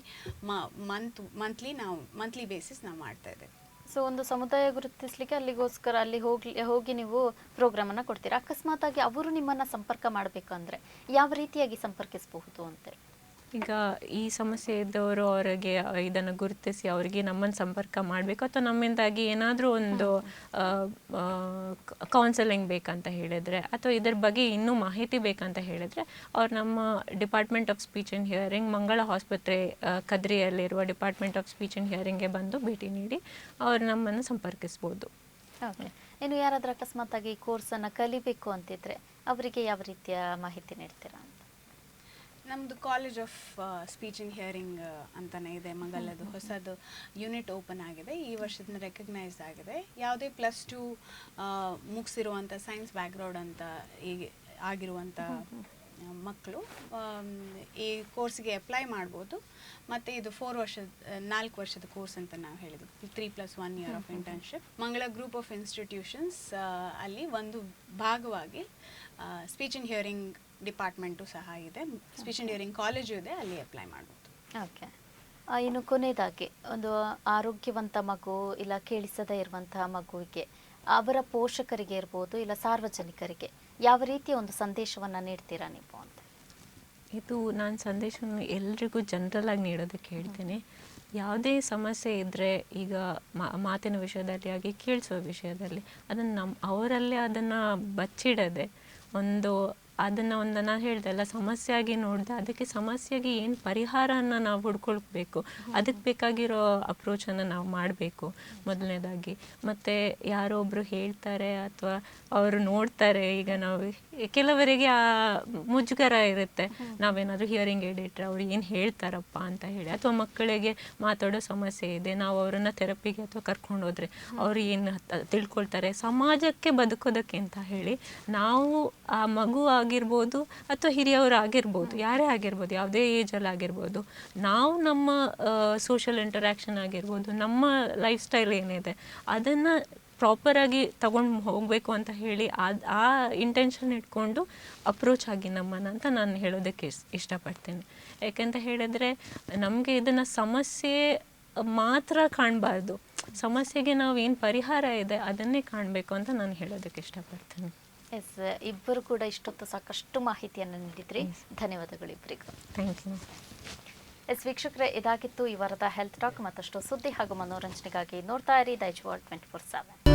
ಮಂತ್ಲಿ ಬೇಸಿಸ್ ನಾವು ಮಾಡ್ತಾ ಇದ್ದೇವೆ. ಸೊ ಒಂದು ಸಮುದಾಯ ಗುರುತಿಸಲಿಕ್ಕೆ ಅಲ್ಲಿ ಹೋಗಿ ನೀವು ಪ್ರೋಗ್ರಾಮನ್ನು ಕೊಡ್ತೀರಾ. ಅಕಸ್ಮಾತ್ ಆಗಿ ಅವರು ನಿಮ್ಮನ್ನು ಸಂಪರ್ಕ ಮಾಡಬೇಕಂದ್ರೆ ಯಾವ ರೀತಿಯಾಗಿ ಸಂಪರ್ಕಿಸಬಹುದು ಅಂತ? ಈಗ ಈ ಸಮಸ್ಯೆ ಇದ್ದವರು ಅವರಿಗೆ ಇದನ್ನು ಗುರುತಿಸಿ ಅವರಿಗೆ ನಮ್ಮನ್ನು ಸಂಪರ್ಕ ಮಾಡಬೇಕು, ಅಥವಾ ನಮ್ಮಿಂದಾಗಿ ಏನಾದರೂ ಒಂದು ಕೌನ್ಸಲಿಂಗ್ ಬೇಕಂತ ಹೇಳಿದರೆ ಅಥವಾ ಇದರ ಬಗ್ಗೆ ಇನ್ನೂ ಮಾಹಿತಿ ಬೇಕಂತ ಹೇಳಿದರೆ ಅವ್ರು ನಮ್ಮ department of speech and hearing ಮಂಗಳ ಆಸ್ಪತ್ರೆ ಕದ್ರಿಯಲ್ಲಿರುವ ಡಿಪಾರ್ಟ್ಮೆಂಟ್ ಆಫ್ ಸ್ಪೀಚ್ ಆ್ಯಂಡ್ ಹಿಯರಿಂಗ್ಗೆ ಬಂದು ಭೇಟಿ ನೀಡಿ ಅವ್ರು ನಮ್ಮನ್ನು ಸಂಪರ್ಕಿಸ್ಬೋದು. ಓಕೆ, ಇನ್ನು ಯಾರಾದರೂ ಅಕಸ್ಮಾತಾಗಿ ಈ ಕೋರ್ಸನ್ನು ಕಲಿಬೇಕು ಅಂತಿದ್ರೆ ಅವರಿಗೆ ಯಾವ ರೀತಿಯ ಮಾಹಿತಿ ನೀಡ್ತೀರಾ ಅಂತ? ನಮ್ಮದು college of speech and hearing ಅಂತಲೇ ಇದೆ ಮಂಗಲದ್ದು, ಹೊಸದು ಯೂನಿಟ್ ಓಪನ್ ಆಗಿದೆ, ಈ ವರ್ಷದಿಂದ ರೆಕಗ್ನೈಸ್ ಆಗಿದೆ. ಯಾವುದೇ +2 ಮುಗಿಸಿರುವಂಥ ಸೈನ್ಸ್ ಬ್ಯಾಕ್ಗ್ರೌಂಡ್ ಅಂತ ಈಗ ಆಗಿರುವಂಥ ಮಕ್ಕಳು ಈ ಕೋರ್ಸ್ಗೆ ಅಪ್ಲೈ ಮಾಡ್ಬೋದು. ಮತ್ತು ಇದು 4 ವರ್ಷದ ಕೋರ್ಸ್ ಅಂತ ನಾವು ಹೇಳಿದ್ವಿ, 3+1 ಇಯರ್ ಆಫ್ ಇಂಟರ್ನ್ಶಿಪ್. ಮಂಗಳ ಗ್ರೂಪ್ ಆಫ್ ಇನ್ಸ್ಟಿಟ್ಯೂಷನ್ಸ್ ಅಲ್ಲಿ ಒಂದು ಭಾಗವಾಗಿ ಸ್ಪೀಚ್ ಆ್ಯಂಡ್ ಹಿಯರಿಂಗ್ ಡಿಪಾರ್ಟ್ಮೆಂಟು ಸಹ ಇದೆ, ಸ್ಪೀಚ್ ಆ್ಯಂಡ್ ಹಿಯರಿಂಗ್ ಕಾಲೇಜು ಇದೆ, ಅಲ್ಲಿ ಅಪ್ಲೈ ಮಾಡ್ಬೋದು. ಓಕೆ. ಇನ್ನು ಕೊನೆಯದಾಗಿ ಒಂದು ಆರೋಗ್ಯವಂತ ಮಗು ಇಲ್ಲ ಕೇಳಿಸದೇ ಇರುವಂತಹ ಮಗುವಿಗೆ ಅವರ ಪೋಷಕರಿಗೆ ಇರ್ಬೋದು ಇಲ್ಲ ಸಾರ್ವಜನಿಕರಿಗೆ ಯಾವ ರೀತಿಯ ಒಂದು ಸಂದೇಶವನ್ನು ನೀಡ್ತೀರಾ ನೀವು ಅಂತ? ಇದು ನಾನು ಸಂದೇಶವನ್ನು ಎಲ್ರಿಗೂ ಜನರಲ್ ಆಗಿ ನೀಡೋದಕ್ಕೆ ಹೇಳ್ತೀನಿ. ಯಾವುದೇ ಸಮಸ್ಯೆ ಇದ್ದರೆ, ಈಗ ಮಾತಿನ ವಿಷಯದಲ್ಲಿ ಆಗಿ ಕೇಳಿಸುವ ವಿಷಯದಲ್ಲಿ, ಅದನ್ನು ಅವರಲ್ಲೇ ಅದನ್ನು ಬಚ್ಚಿಡದೆ ನಾನು ಹೇಳ್ದಲ್ಲ, ಸಮಸ್ಯೆಯಾಗಿ ನೋಡಿದೆ, ಅದಕ್ಕೆ ಸಮಸ್ಯೆಗೆ ಏನು ಪರಿಹಾರನ ನಾವು ಹುಡ್ಕೊಳ್ಬೇಕು, ಅದಕ್ಕೆ ಬೇಕಾಗಿರೋ ಅಪ್ರೋಚನ್ನು ನಾವು ಮಾಡಬೇಕು ಮೊದಲನೇದಾಗಿ. ಮತ್ತು ಯಾರೋ ಒಬ್ಬರು ಹೇಳ್ತಾರೆ ಅಥವಾ ಅವರು ನೋಡ್ತಾರೆ, ಈಗ ನಾವು ಕೆಲವರಿಗೆ ಆ ಮುಜುಗರ ಇರುತ್ತೆ, ನಾವೇನಾದರೂ ಹಿಯರಿಂಗ್ ಏಡ್ ಇಟ್ಟರೆ ಅವ್ರು ಏನು ಹೇಳ್ತಾರಪ್ಪ ಅಂತ ಹೇಳಿ, ಅಥವಾ ಮಕ್ಕಳಿಗೆ ಮಾತಾಡೋ ಸಮಸ್ಯೆ ಇದೆ, ನಾವು ಅವರನ್ನು ಥೆರಪಿಗೆ ಅಥವಾ ಕರ್ಕೊಂಡು ಹೋದರೆ ಅವರು ಏನು ತಿಳ್ಕೊಳ್ತಾರೆ, ಸಮಾಜಕ್ಕೆ ಬದುಕೋದಕ್ಕೆ ಅಂತ ಹೇಳಿ ನಾವು ಆ ಮಗು ಆಗಿರ್ಬೋದು ಅಥವಾ ಹಿರಿಯವರು ಆಗಿರ್ಬೋದು, ಯಾರೇ ಆಗಿರ್ಬೋದು, ಯಾವುದೇ ಏಜಲ್ಲಿ ಆಗಿರ್ಬೋದು, ನಾವು ನಮ್ಮ ಸೋಷಲ್ ಇಂಟರ್ಯಾಕ್ಷನ್ ಆಗಿರ್ಬೋದು, ನಮ್ಮ ಲೈಫ್ ಸ್ಟೈಲ್ ಏನಿದೆ ಅದನ್ನು ಪ್ರಾಪರಾಗಿ ತಗೊಂಡು ಹೋಗಬೇಕು ಅಂತ ಹೇಳಿ ಆ ಇಂಟೆನ್ಷನ್ ಇಟ್ಕೊಂಡು ಅಪ್ರೋಚ್ ಆಗಿ ನಮ್ಮನ್ನು ಅಂತ ನಾನು ಹೇಳೋದಕ್ಕೆ ಇಷ್ಟಪಡ್ತೀನಿ. ಯಾಕೆಂತ ಹೇಳಿದ್ರೆ ನಮಗೆ ಇದನ್ನು ಸಮಸ್ಯೆ ಮಾತ್ರ ಕಾಣಬಾರ್ದು, ಸಮಸ್ಯೆಗೆ ನಾವು ಏನು ಪರಿಹಾರ ಇದೆ ಅದನ್ನೇ ಕಾಣಬೇಕು ಅಂತ ನಾನು ಹೇಳೋದಕ್ಕೆ ಇಷ್ಟಪಡ್ತೀನಿ. ಎಸ್, ಇಬ್ಬರು ಕೂಡ ಇಷ್ಟೊತ್ತು ಸಾಕಷ್ಟು ಮಾಹಿತಿಯನ್ನು ನೀಡಿದ್ರಿ, ಧನ್ಯವಾದಗಳು ಇಬ್ಬರಿಗೂ. Thank you. ಎಸ್ ವೀಕ್ಷಕರೇ, ಇದಾಗಿತ್ತು ಈ ವಾರದ ಹೆಲ್ತ್ ಟಾಕ್. ಮತ್ತಷ್ಟು ಸುದ್ದಿ ಹಾಗೂ ಮನೋರಂಜನೆಗಾಗಿ ನೋಡ್ತಾ ಇರಿ ದೈಜ್ ವರ್ಲ್ಡ್ 24/7.